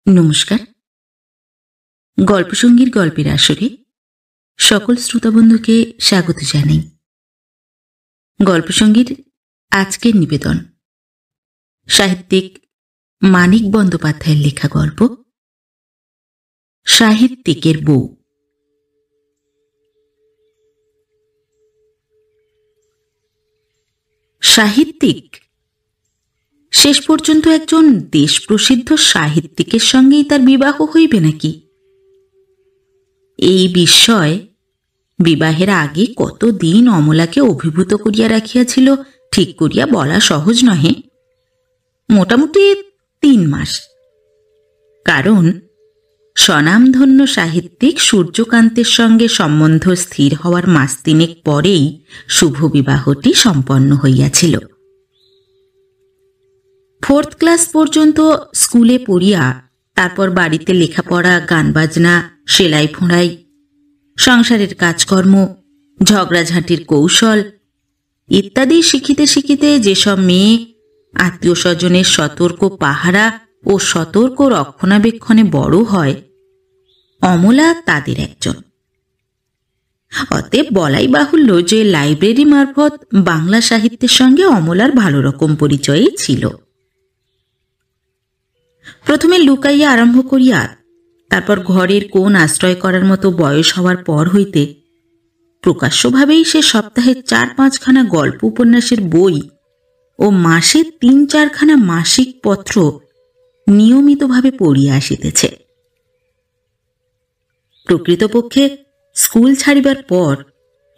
নমস্কার। গল্পসঙ্গীর গল্পের আসরে সকল শ্রোতাবন্ধুকে স্বাগত জানাই। গল্পসঙ্গীর আজকের নিবেদন সাহিত্যিক মানিক বন্দ্যোপাধ্যায়ের লেখা গল্প সাহিত্যিকের বউ। সাহিত্যিক শেষ পর্যন্ত একজন দেশপ্রসিদ্ধ সাহিত্যিকের সঙ্গেই তার বিবাহ হইবে নাকি? এই বিস্ময় বিবাহের আগে কতদিন অমলাকে অভিভূত করিয়া রাখিয়াছিল ঠিক করিয়া বলা সহজ নহে। মোটামুটি 3 মাস। কারণ স্বনামধন্য সাহিত্যিক সূর্যকান্তের সঙ্গে সম্বন্ধ স্থির হওয়ার মাস 3 পরেই শুভ বিবাহটি সম্পন্ন হইয়াছিল। 4th ক্লাস পর্যন্ত স্কুলে পড়িয়া তারপর বাড়িতে লেখাপড়া, গান বাজনা, সেলাই ফোঁড়াই, সংসারের কাজকর্ম, ঝগড়াঝাঁটির কৌশল ইত্যাদি শিখিতে শিখিতে যেসব মেয়ে আত্মীয় স্বজনের সতর্ক পাহারা ও সতর্ক রক্ষণাবেক্ষণে বড় হয়, অমলা তাদের একজন। অতএব বলাই বাহুল্য যে লাইব্রেরি মারফত বাংলা সাহিত্যের সঙ্গে অমলার ভালো রকম পরিচয়ই ছিল। প্রথমে লুকাইয়া আরম্ভ করিয়া তারপর ঘরের কোণ আশ্রয় করার মতো বয়স হওয়ার পর হইতে প্রকাশ্যভাবেই সে সপ্তাহে 4-5 খানা গল্প উপন্যাসের বই ও মাসে 3-4 খানা মাসিক পত্র নিয়মিতভাবে পড়িয়া আসিতেছে। প্রকৃতপক্ষে স্কুল ছাড়িবার পর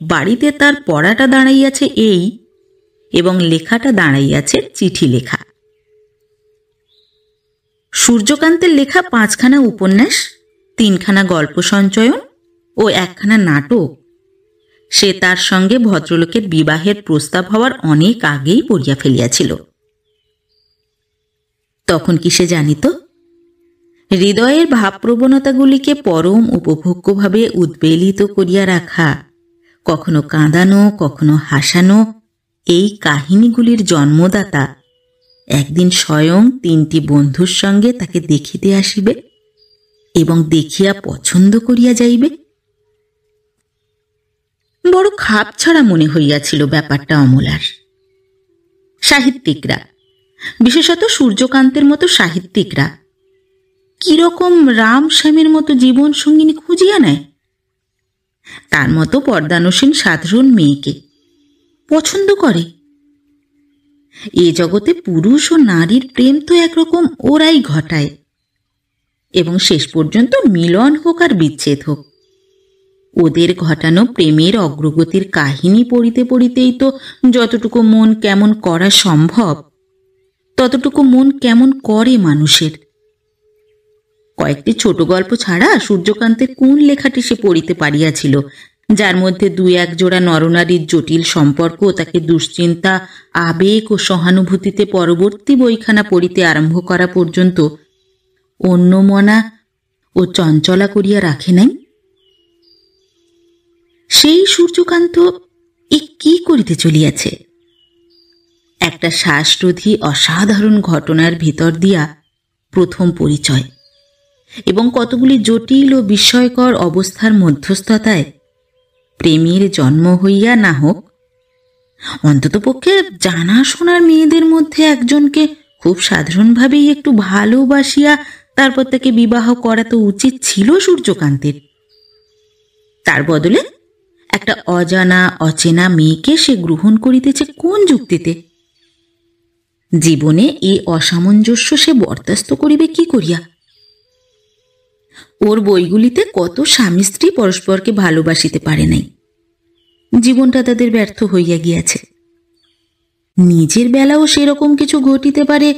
বাড়িতে তার পড়াটা দাঁড়াইয়াছে এই, এবং লেখাটা দাঁড়াইয়াছে চিঠি লেখা। সূর্যকান্তের লেখা 5 খানা উপন্যাস, 3 খানা গল্প সঞ্চয়ন ও 1 খানা নাটক সে তার সঙ্গে ভদ্রলোকের বিবাহের প্রস্তাব হওয়ার অনেক আগেই পড়িয়া ফেলিয়াছিল। তখন কি সে জানিত? হৃদয়ের ভাবপ্রবণতাগুলিকে পরম উপভোগ্যভাবে উদ্বেলিত করিয়া রাখা, কখনো কাঁদানো, কখনো হাসানো এই কাহিনীগুলির জন্মদাতা একদিন স্বয়ং 3টি বন্ধুর সঙ্গে তাকে দেখিতে আসিবে এবং দেখিয়া পছন্দ করিয়া যাইবে। বড় খাপ ছাড়া মনে হইয়াছিল ব্যাপারটা অমলার। সাহিত্যিকরা, বিশেষত সূর্যকান্তের মতো সাহিত্যিকরা, কিরকম রাম শ্যামের মতো জীবন সঙ্গিনী খুঁজিয়া নেয়, তার মতো পর্দানসীন সাধারণ মেয়েকে পছন্দ করে। এ জগতে পুরুষ ও নারীর প্রেম তো একরকম ওরাই ঘটায়, এবং শেষ পর্যন্ত মিলন হোক আর বিচ্ছেদ হোক, ওদের ঘটানো প্রেমের অগ্রগতির কাহিনী পড়িতে পড়িতেই তো যতটুকু মন কেমন করা সম্ভব ততটুকু মন কেমন করে মানুষের। কয়েকটি ছোট গল্প ছাড়া সূর্যকান্তের কোন লেখাটি সে পড়িতে পারিয়াছিল যার মধ্যে 2-1 জোড়া নরনারীর জটিল সম্পর্ক তাকে দুশ্চিন্তা, আবেগ ও সহানুভূতিতে পরবর্তী বইখানা পড়িতে আরম্ভ করা পর্যন্ত অন্যমনা ও চঞ্চলা করিয়া রাখে নাই? সেই সূর্যকান্ত এ কি করিতে চলিয়াছে? একটা শ্বাসরোধী অসাধারণ ঘটনার ভিতর দিয়া প্রথম পরিচয়, এবং কতগুলি জটিল ও বিস্ময়কর অবস্থার মধ্যস্থতায় প্রেমের জন্ম হইয়া না হোক, অন্ততপক্ষে জানাশোনার মেয়েদের মধ্যে একজনকে খুব সাধারণভাবেই একটু ভালোবাসিয়া তারপর তাকে বিবাহ করা তো উচিত ছিল সূর্যকান্তের। তার বদলে একটা অজানা অচেনা মেয়েকে সে গ্রহণ করিতেছে কোন যুক্তিতে? জীবনে এই অসামঞ্জস্য সে বরদাস্ত করিবে কি করিয়া? ওর বইগুলিতে কত স্বামী স্ত্রী পরস্পরকে ভালোবাসিতে পারে নাই, জীবনটা তাদের ব্যর্থ হইয়া গিয়াছে। নিজের বেলাও সেরকম কিছু ঘটিতে পারে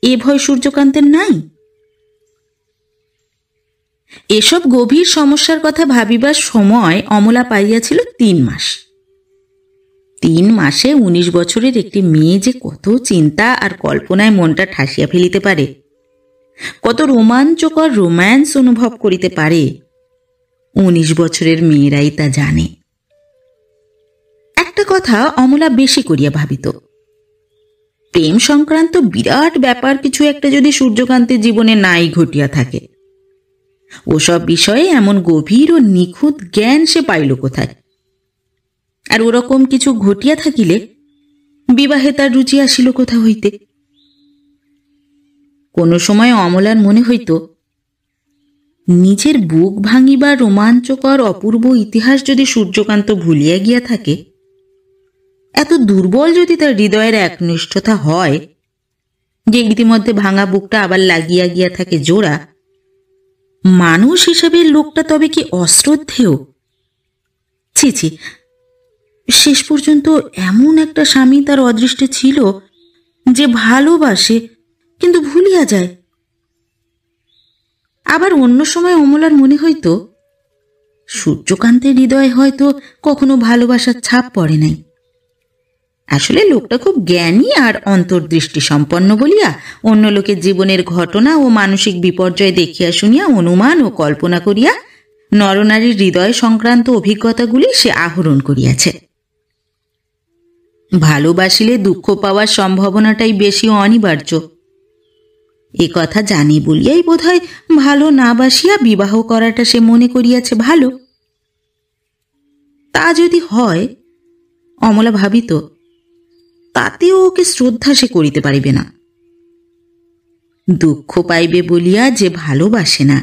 এ ভয় সূর্যকান্তের নাই? এসব গভীর সমস্যার কথা ভাবিবার সময় অমলা পাইয়াছিল 3 মাস। 3 মাসে 19 বছরের একটি মেয়ে যে কত চিন্তা আর কল্পনায় মনটা ঠাসিয়া ফেলিতে পারে, কত রোমাঞ্চকর রোম্যান্স অনুভব করিতে পারে, 19 বছরের মেয়েরাই তা জানে। একটা কথা অমলা বেশি করিয়া ভাবিত, প্রেম সংক্রান্ত বিরাট ব্যাপার কিছু একটা যদি সূর্যকান্তের জীবনে নাই ঘটিয়া থাকে, ওসব বিষয়ে এমন গভীর ও নিখুঁত জ্ঞান সে পাইল কোথায়? আর ওরকম কিছু ঘটিয়া থাকিলে বিবাহে তার রুচি আসিল কোথা হইতে? কোনো সময় অমলার মনে হইত, নিজের বুক ভাঙিবার রোমাঞ্চকর অপূর্ব ইতিহাস যদি সূর্যকান্ত ভুলিয়া গিয়া থাকে, এত দুর্বল যদি তার হৃদয়ের একনিষ্ঠতা হয় যে ইতিমধ্যে ভাঙা বুকটা আবার লাগিয়া গিয়া থাকে জোড়া, মানুষ হিসেবে লোকটা তবে কি অশ্রদ্ধেয়? ছি ছি, শেষ পর্যন্ত এমন একটা স্বামী তার অদৃষ্টে ছিল যে ভালোবাসে কিন্তু ভুলিয়া যায়। আবার অন্য সময় অমলার মনে হইত, সূর্যকান্তের হৃদয়ে হয়তো কখনো ভালোবাসার ছাপ পড়ে নাই। আসলে লোকটা খুব জ্ঞানী আর অন্তর্দৃষ্টি সম্পন্ন বলিয়া অন্য লোকের জীবনের ঘটনা ও মানসিক বিপর্যয় দেখিয়া শুনিয়া অনুমান ও কল্পনা করিয়া নরনারীর হৃদয় সংক্রান্ত অভিজ্ঞতাগুলি সে আহরণ করিয়াছে। ভালোবাসিলে দুঃখ পাওয়ার সম্ভাবনাটাই বেশি অনিবার্য, এ কথা জানি বলিয়াই বোধহয় ভালো না বাসিয়া বিবাহ করাটা সে মনে করিয়াছে ভালো। তা যদি হয়, অমলা ভাবিত, তাতেও ওকে শ্রদ্ধা সে করিতে পারিবে না। দুঃখ পাইবে বলিয়া যে ভালোবাসে না,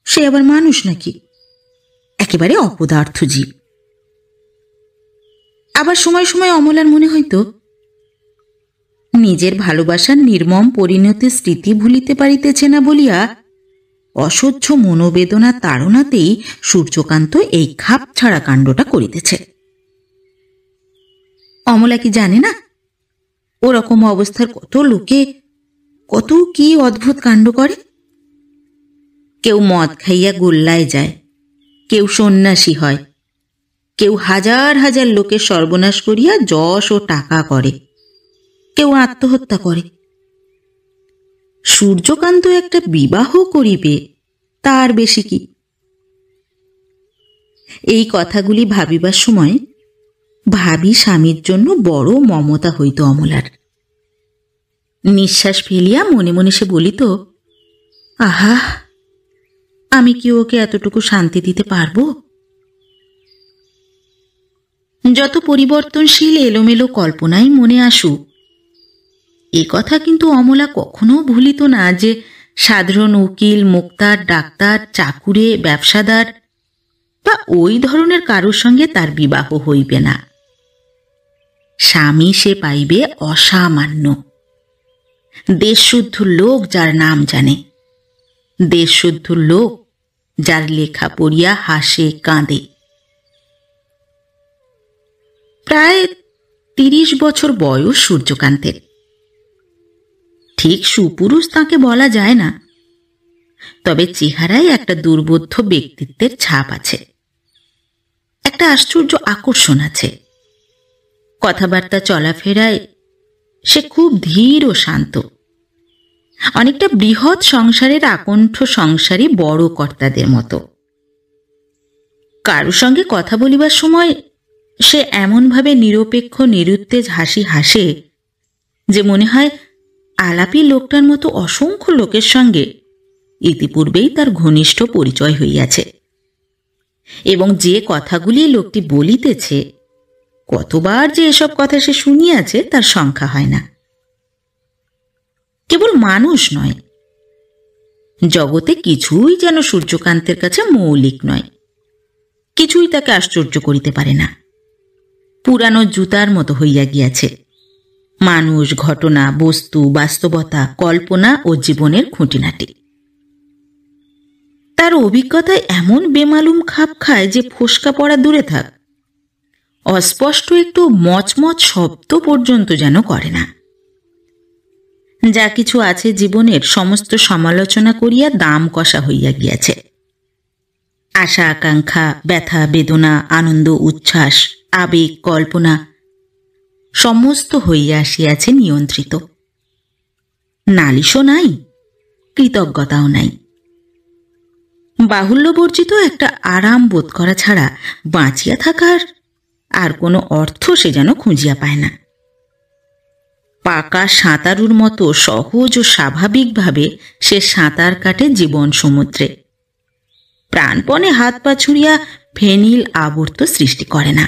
সে আবার মানুষ নাকি? একেবারে অপদার্থ জীব। আবার সময় সময় অমলার মনে হইত, নিজের ভালোবাসার নির্মম পরিণতির স্মৃতি ভুলিতে পারিতেছে না বলিয়া অসহ্য মনোবেদনা তাড়নাতেই সূর্যকান্ত এই খাপ ছাড়া কাণ্ডটা করিতেছে। অমলা কি জানে না ওরকম অবস্থার কত লোকে কত কি অদ্ভুত কাণ্ড করে? কেউ মদ খাইয়া গোল্লায় যায়, কেউ সন্ন্যাসী হয়, কেউ হাজার হাজার লোকের সর্বনাশ করিয়া যশ ও টাকা করে, কেউ আত্মহত্যা করে। সূর্যকান্ত একটা বিবাহ করিবে, তার বেশি কি? এই কথাগুলি ভাবিবার সময় ভাবি স্বামীর জন্য বড় মমতা হইত অমলার। নিঃশ্বাস ফেলিয়া মনে মনে সে বলিত, আহা, আমি কি ওকে এতটুকু শান্তি দিতে পারব? যত পরিবর্তনশীল এলোমেলো কল্পনাই মনে আসুক, এ কথা কিন্তু অমলা কখনো ভুলিত না যে সাধারণ উকিল, মুক্তার, ডাক্তার, চাকুরে, ব্যবসাদার বা ওই ধরনের কারোর সঙ্গে তার বিবাহ হইবে না। স্বামী সে পাইবে অসামান্য, দেশশুদ্ধ লোক যার নাম জানে, দেশশুদ্ধ লোক যার লেখা পড়িয়া হাসে কাঁদে। প্রায় 30 বছর বয়স সূর্যকান্তের। ঠিক সুপুরুষ তাকে বলা যায় না, তবে চেহারায় একটা দুর্বোধ্য ব্যক্তিত্বের ছাপ আছে, একটা আশ্চর্য আকর্ষণ আছে। কথাবার্তা চলাফেরায় সে খুব ধীর ও শান্ত, অনেকটা বৃহৎ সংসারের আকণ্ঠ সংসারী বড় কর্তাদের মতো। কারো সঙ্গে কথা বলিবার সময় সে এমনভাবে নিরপেক্ষ নিরুত্তেজ হাসি হাসে যে মনে হয় আলাপি লোকটার মতো অসংখ্য লোকের সঙ্গে ইতিপূর্বেই তার ঘনিষ্ঠ পরিচয় হইয়াছে, এবং যে কথাগুলি লোকটি বলিতেছে, কতবার যে এসব কথা সে শুনিয়াছে তার সংখ্যা হয় না। কেবল মানুষ নয়, জগতে কিছুই যেন সূর্যকান্তের কাছে মৌলিক নয়, কিছুই তাকে আশ্চর্য করিতে পারে না। পুরানো জুতার মতো হইয়া গিয়াছে মানুষ, ঘটনা, বস্তু, বাস্তবতা, কল্পনা ও জীবনের খুঁটিনাটি। তার অভিজ্ঞতায় এমন বেমালুম খাপ খায় যে ফোসকা পড়া দূরে থাক, অস্পষ্ট একটু মচমচ শব্দ পর্যন্ত যেন করে না। যা কিছু আছে জীবনের সমস্ত সমালোচনা করিয়া দাম কষা হইয়া গিয়াছে। আশা আকাঙ্ক্ষা, ব্যথা বেদনা, আনন্দ উচ্ছ্বাস, আবেগ কল্পনা সমস্ত হইয়া আসিয়াছে নিয়ন্ত্রিত। নালিশও নাই, কৃতজ্ঞতাও নাই। বাহুল্যবর্জিত একটা আরাম বোধ করা ছাড়া বাঁচিয়া থাকার আর কোনো অর্থ সে যেন খুঁজিয়া পায় না। পাকা সাঁতারুর মতো সহজ ও স্বাভাবিকভাবে সে সাঁতার কাটে জীবন সমুদ্রে। প্রাণপণে হাত পা ছুড়িয়া ফেনিল আবর্ত সৃষ্টি করে না।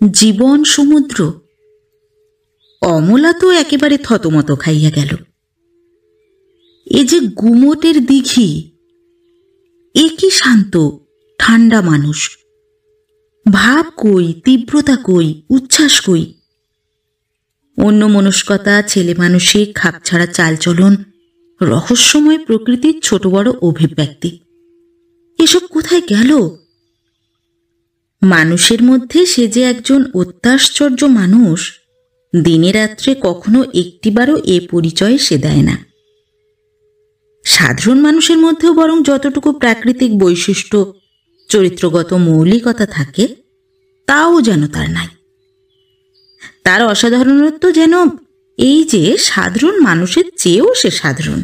জীবন সমুদ্র! অমলা তো একেবারে থতমত খাইয়া গেল। এ যে গুমটের দিঘি, এ কি শান্ত ঠান্ডা মানুষ! ভাব কই, তীব্রতা কই, উচ্ছ্বাস কই! অন্য মনস্কতা, ছেলে মানসিক খাপছাড়া চালচলন, রহস্যময় প্রকৃতির ছোট বড় অভিব্যক্তি, এসব কোথায় গেল? মানুষের মধ্যে সে যে একজন অত্যাশ্চর্য মানুষ, দিনে রাত্রে কখনো একটিবারও এ পরিচয় সে দেয় না। সাধারণ মানুষের মধ্যেও বরং যতটুকু প্রাকৃতিক বৈশিষ্ট্য, চরিত্রগত মৌলিকতা থাকে, তাও যেন তার নাই। তার অসাধারণত্ব যেন এই যে সাধারণ মানুষের চেয়েও সে সাধারণ।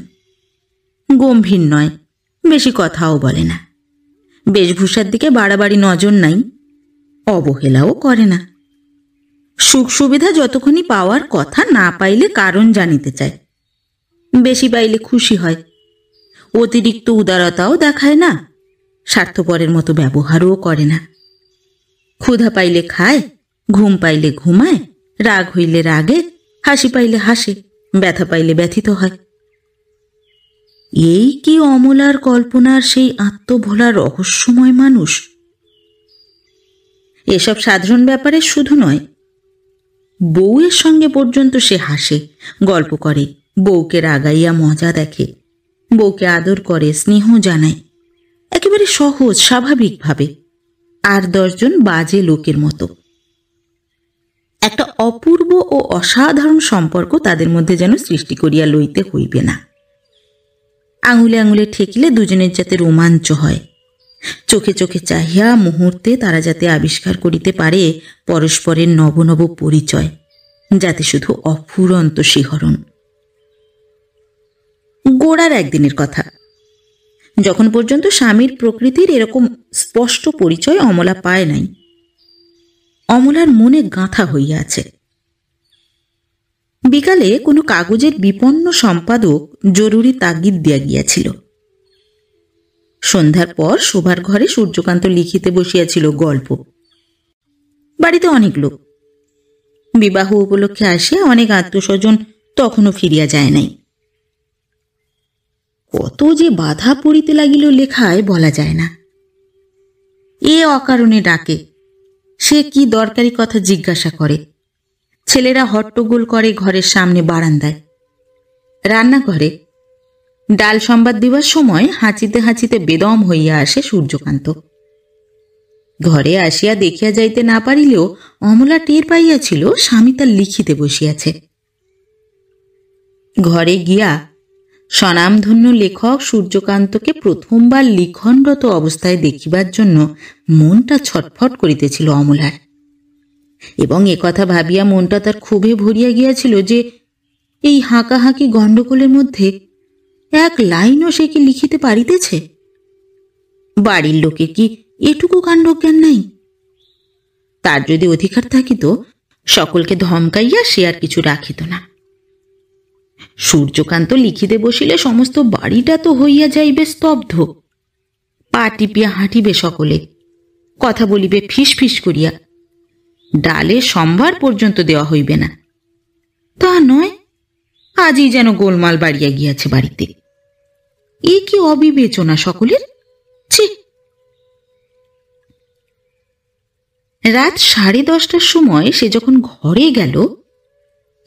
গম্ভীর নয়, বেশি কথাও বলে না, বেশভূষার দিকে বাড়াবাড়ি নজর নাই, অবহেলাও করে না। সুখ সুবিধা যতক্ষণই পাওয়ার কথা, না পাইলে কারণ জানিতে চায়, বেশি পাইলে খুশি হয়। অতিরিক্ত উদারতাও দেখায় না, স্বার্থপরের মতো ব্যবহারও করে না। ক্ষুধা পাইলে খায়, ঘুম পাইলে ঘুমায়, রাগ হইলে রাগে, হাসি পাইলে হাসে, ব্যথা পাইলে ব্যথিত হয়। এই কি অমলার কল্পনার সেই আত্মভোলা রহস্যময় মানুষ? এসব সাধারণ ব্যাপারে শুধু নয়, বউয়ের সঙ্গে পর্যন্ত সে হাসে, গল্প করে, বউকে রাগাইয়া মজা দেখে, বউকে আদর করে, স্নেহ জানায়, একেবারে সহজ স্বাভাবিকভাবে, আর 10 জন বাজে লোকের মতো। একটা অপূর্ব ও অসাধারণ সম্পর্ক তাদের মধ্যে যেন সৃষ্টি করিয়া লইতে হইবে না। আঙুলে আঙুলে ঠেকিলে দুজনের যাতে রোমাঞ্চ হয়, চোখে চোখে চাহিয়া মুহূর্তে তারা যাতে আবিষ্কার করিতে পারে পরস্পরের নব নব পরিচয়, যাতে শুধু অফুরন্ত শিহরণ। গোড়ার একদিনের কথা, যখন পর্যন্ত স্বামীর প্রকৃতির এরকম স্পষ্ট পরিচয় অমলা পায় নাই, অমলার মনে গাঁথা হইয়া আছে। বিকালে কোনো কাগজের বিপন্ন সম্পাদক জরুরি তাগিদ দিয়া গিয়াছিল। সন্ধ্যার পর শোবার ঘরে সূর্যকান্ত লিখিতে বসিয়াছিল গল্প। বাড়িতে অনেক লোক, বিবাহ উপলক্ষে আসিয়া অনেক আত্মস্বজন তখনও ফিরিয়া যায় নাই। কত যে বাধা পড়িতে লাগিল লেখায় বলা যায় না। এ অকারণে ডাকে, সে কি দরকারি কথা জিজ্ঞাসা করে, ছেলেরা হট্টগোল করে ঘরের সামনে বারান্দায়, রান্নাঘরে। ডাল সংবাদ দিবার সময় হাঁচিতে হাঁচিতে বেদম হইয়া আসে সূর্যকান্ত। ঘরে আসিয়া দেখিয়া যাইতে না পারিলেও অমলা টের পাইয়াছিল স্বামী তার লিখিতে বসিয়াছে। ঘরে গিয়া স্বনামধন্য লেখক সূর্যকান্তকে প্রথমবার লিখনরত অবস্থায় দেখিবার জন্য মনটা ছটফট করিতেছিল অমলার, এবং একথা ভাবিয়া মনটা তার ক্ষোভে ভরিয়া গিয়াছিল যে এই হাঁকাহাঁকি গণ্ডগোলের মধ্যে এক লাইনও সে কি লিখিতে পারিতেছে? বাড়ির লোকে কি এটুকু কাণ্ডজ্ঞান নাই? তার যদি অধিকার থাকিত, সকলকে ধমকাইয়া সে আর কিছু রাখিত না। সূর্যকান্ত লিখিতে বসিলে সমস্ত বাড়িটা তো হইয়া যাইবে স্তব্ধ। পা টিপিয়া হাঁটিবে সকলে, কথা বলিবে ফিস ফিস করিয়া, ডালে সম্ভার পর্যন্ত দেওয়া হইবে না। তা নয়, আজই যেন গোলমাল বাড়িয়া গিয়াছে বাড়িতে। এ কি অবিবেচনা সকলের! ছি! রাত 10:30টার সময় সে যখন ঘরে গেল,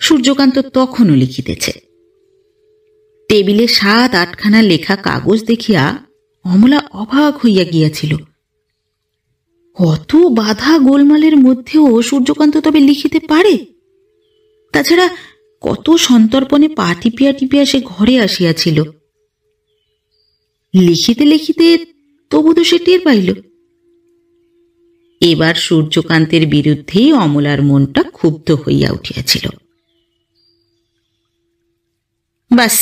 সূর্যকান্ত তখনও লিখিতেছে। টেবিলে 7-8খানা লেখা কাগজ দেখিয়া অমলা অবাক হইয়া গিয়াছিল। কত বাধা গোলমালের মধ্যেও সূর্যকান্ত তবে লিখিতে পারে? তাছাড়া কত সন্তর্পণে পা টিপিয়া টিপিয়া সে ঘরে আসিয়াছিল। লিখিতে লিখিতে তবু তো সে টের পাইল। এবার সূর্যকান্তের বিরুদ্ধেই অমলার মনটা ক্ষুব্ধ হইয়া উঠিয়াছিল। বাস,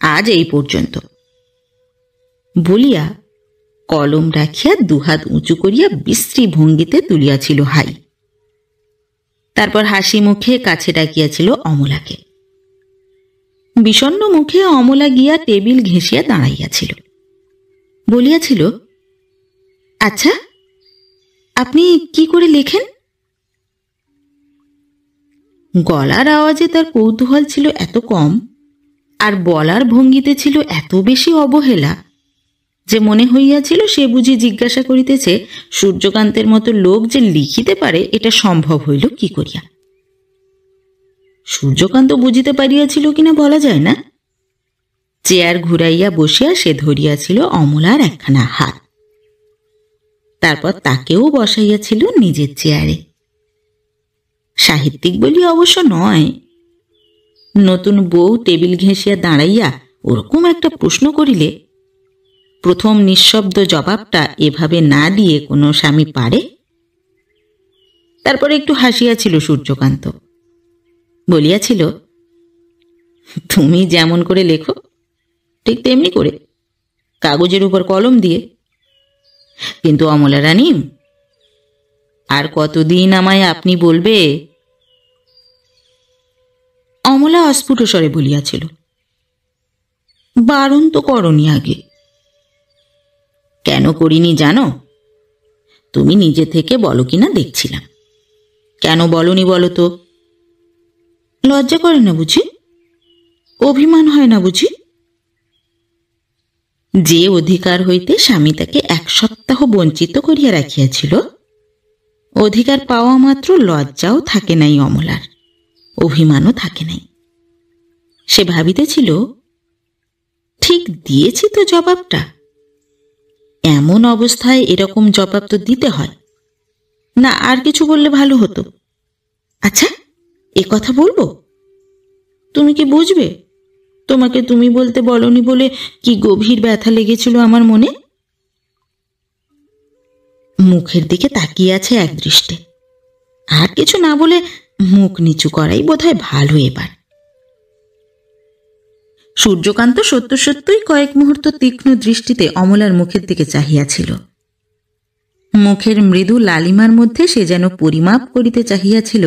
আজ এই পর্যন্ত বলিয়া কলম রাখিয়া দুহাত উঁচু করিয়া বিশ্রী ভঙ্গিতে তুলিয়াছিল হাই। তারপর হাসি মুখে কাছে ডাকিয়াছিল অমলাকে। বিষণ্ণ মুখে অমলা গিয়া টেবিল ঘেঁষিয়া দাঁড়াইয়াছিল, বলিয়াছিল, আচ্ছা, আপনি কি করে লেখেন? গলার আওয়াজে তার কৌতূহল ছিল এত কম, আর বলার ভঙ্গিতে ছিল এত বেশি অবহেলা, যে মনে হইয়াছিল সে বুঝি জিজ্ঞাসা করিতেছে সূর্যকান্তের মতো লোক যে লিখিতে পারে এটা সম্ভব হইল কি করিয়া। সূর্যকান্ত বুঝিতে পারিয়াছিল কিনা বলা যায় না। চেয়ার ঘুরাইয়া বসিয়া সে ধরিয়াছিল অমলার একখানা হাত, তারপর তাকেও বসাইয়াছিল নিজের চেয়ারে। সাহিত্যিক বলিয়া অবশ্য নয়, নতুন বউ টেবিল ঘেঁষিয়া দাঁড়াইয়া ওরকম একটা প্রশ্ন করিলে প্রথম নিঃশব্দ জবাবটা এভাবে না দিয়ে কোনো স্বামী পারে? তারপরে একটু হাসিয়াছিল সূর্যকান্ত, বলিয়াছিল, তুমি যেমন করে লেখো ঠিক তেমনি করে, কাগজের উপর কলম দিয়ে। কিন্তু অমলা রানী, আর কতদিন আমায় আপনি বলবে? অমলা অস্ফুট স্বরে বলিয়াছিল, বারণ তো করনি আগে। কেন করিনি জানো? তুমি নিজে থেকে বলো কিনা দেখছিলাম। কেন বলনি বলো তো? লজ্জা করে না বুঝি? অভিমান হয় না বুঝি? যে অধিকার হইতে স্বামী তাকে 1 সপ্তাহ বঞ্চিত করিয়া রাখিয়াছিল, অধিকার পাওয়া মাত্র লজ্জাও থাকে নাই অমলার, অভিমানও থাকে নাই। সে ভাবিতেছিল, ঠিক দিয়েছি তো জবাবটা। এমন অবস্থায় এরকম জবাব তো দিতে হয় না। আর কিছু বললে ভালো হতো। আচ্ছা, এ কথা বলবো? তুমি কি বুঝবে? তোমাকে তুমি বলতে বলনি বলে কি গভীর ব্যথা লেগেছিল আমার মনে। মুখের দিকে তাকিয়ে আছে এক দৃষ্টে, আর কিছু না বলে মুখ নিচু করাই বোধহয় ভালো এবার। সূর্যকান্ত সত্য সত্যই কয়েক মুহূর্ত তীক্ষ্ণ দৃষ্টিতে অমলার মুখের দিকে চাহিয়াছিল। মুখের মৃদু লালিমার মধ্যে সে যেন পরিমাপ করিতে চাহিয়াছিল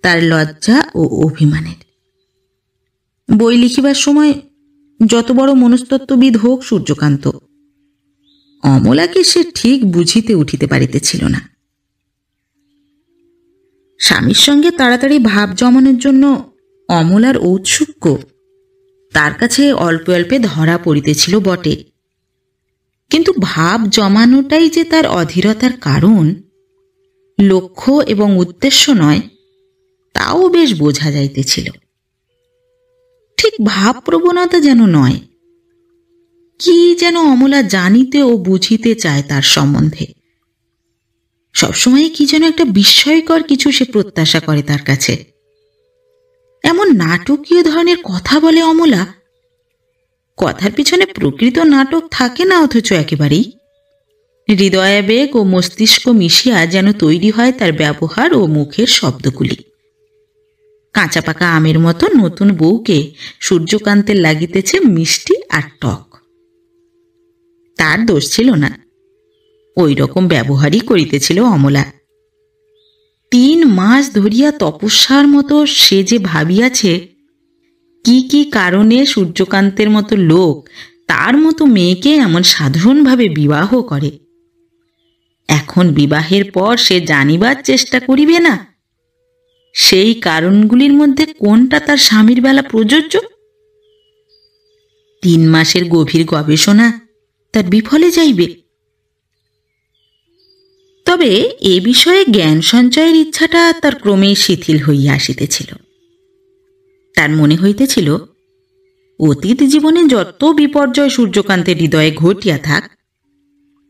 তার লজ্জা ও অভিমানের। বই লিখিবার সময় যত বড় মনস্তত্ত্ববিদ হোক সূর্যকান্ত, অমলাকে সে ঠিক বুঝিতে উঠিতে পারিতেছিল না। স্বামীর সঙ্গে তাড়াতাড়ি ভাব জমানোর জন্য অমলার ঔৎসুক্য তার কাছে অল্প অল্পে ধরা পড়িতেছিল বটে, কিন্তু ভাব জমানোটাই যে তার অধীরতার কারণ, লক্ষ্য এবং উদ্দেশ্য নয়, তাও বেশ বোঝা যাইতেছিল। ঠিক ভাব প্রবণতা যেন নয়, কি যেন অমলা জানিতে ও বুঝিতে চায় তার সম্বন্ধে। সবসময় কি যেন একটা বিস্ময়কর কিছু সে প্রত্যাশা করে তার কাছে। এমন নাটকীয় ধরনের কথা বলে অমলা, কথার পিছনে প্রকৃত নাটক থাকে না, অথচ একেবারেই হৃদয়াবেগ ও মস্তিষ্ক মিশিয়া যেন তৈরি হয় তার ব্যবহার ও মুখের শব্দগুলি। কাঁচা পাকা আমের মতো নতুন বউকে সূর্যকান্তের লাগিতেছে মিষ্টি আর টক। তার দোষ ছিল না, ওই রকম ব্যবহারই করিতেছিল অমলা। 3 মাস ধরিয়া তপস্যার মতো সে যে ভাবিয়াছে কি কি কারণে সূর্যকান্তের মতো লোক তার মতো মেয়েকে এমন সাধারণভাবে বিবাহ করে। এখন বিবাহের পর সে জানিবার চেষ্টা করিবে না সেই কারণগুলির মধ্যে কোনটা তার স্বামীর বেলা প্রযোজ্য। 3 মাসের গভীর গবেষণা তার বিফলে যাইবে। তবে এ বিষয়ে জ্ঞান সঞ্চয়ের ইচ্ছাটা তার ক্রমেই শিথিল হইয়া আসিতেছিল। তার মনে হইতেছিল, অতীত জীবনে যত বিপর্যয় সূর্যকান্তের হৃদয়ে ঘটিয়া থাক,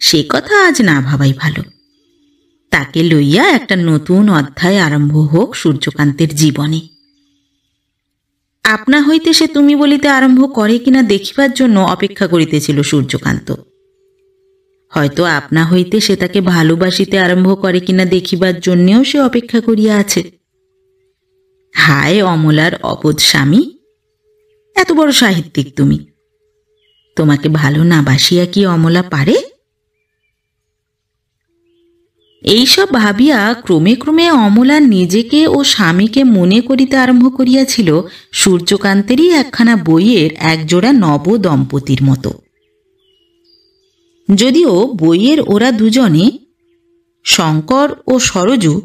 সে কথা আজ না ভাবাই ভালো। তাকে লইয়া একটা নতুন অধ্যায় আরম্ভ হোক সূর্যকান্তের জীবনে। আপনা হইতে সে তুমি বলিতে আরম্ভ করে কিনা দেখিবার জন্য অপেক্ষা করিতেছিল সূর্যকান্ত। হয়তো আপনা হইতে সে তাকে ভালোবাসিতে আরম্ভ করে কিনা দেখিবার জন্যেও সে অপেক্ষা করিয়া আছে। হায় অমলার অবোধ স্বামী! এত বড় সাহিত্যিক তুমি, তোমাকে ভালো না বাসিয়া কি অমলা পারে? এইসব ভাবিয়া ক্রমে ক্রমে অমলা নিজেকে ও স্বামীকে মনে করিতে আরম্ভ করিয়াছিল সূর্যকান্তেরই একখানা বইয়ের একজোড়া নব দম্পতির মতো। যদিও বইয়ের ওরা দুজনে, শঙ্কর ও সরজু,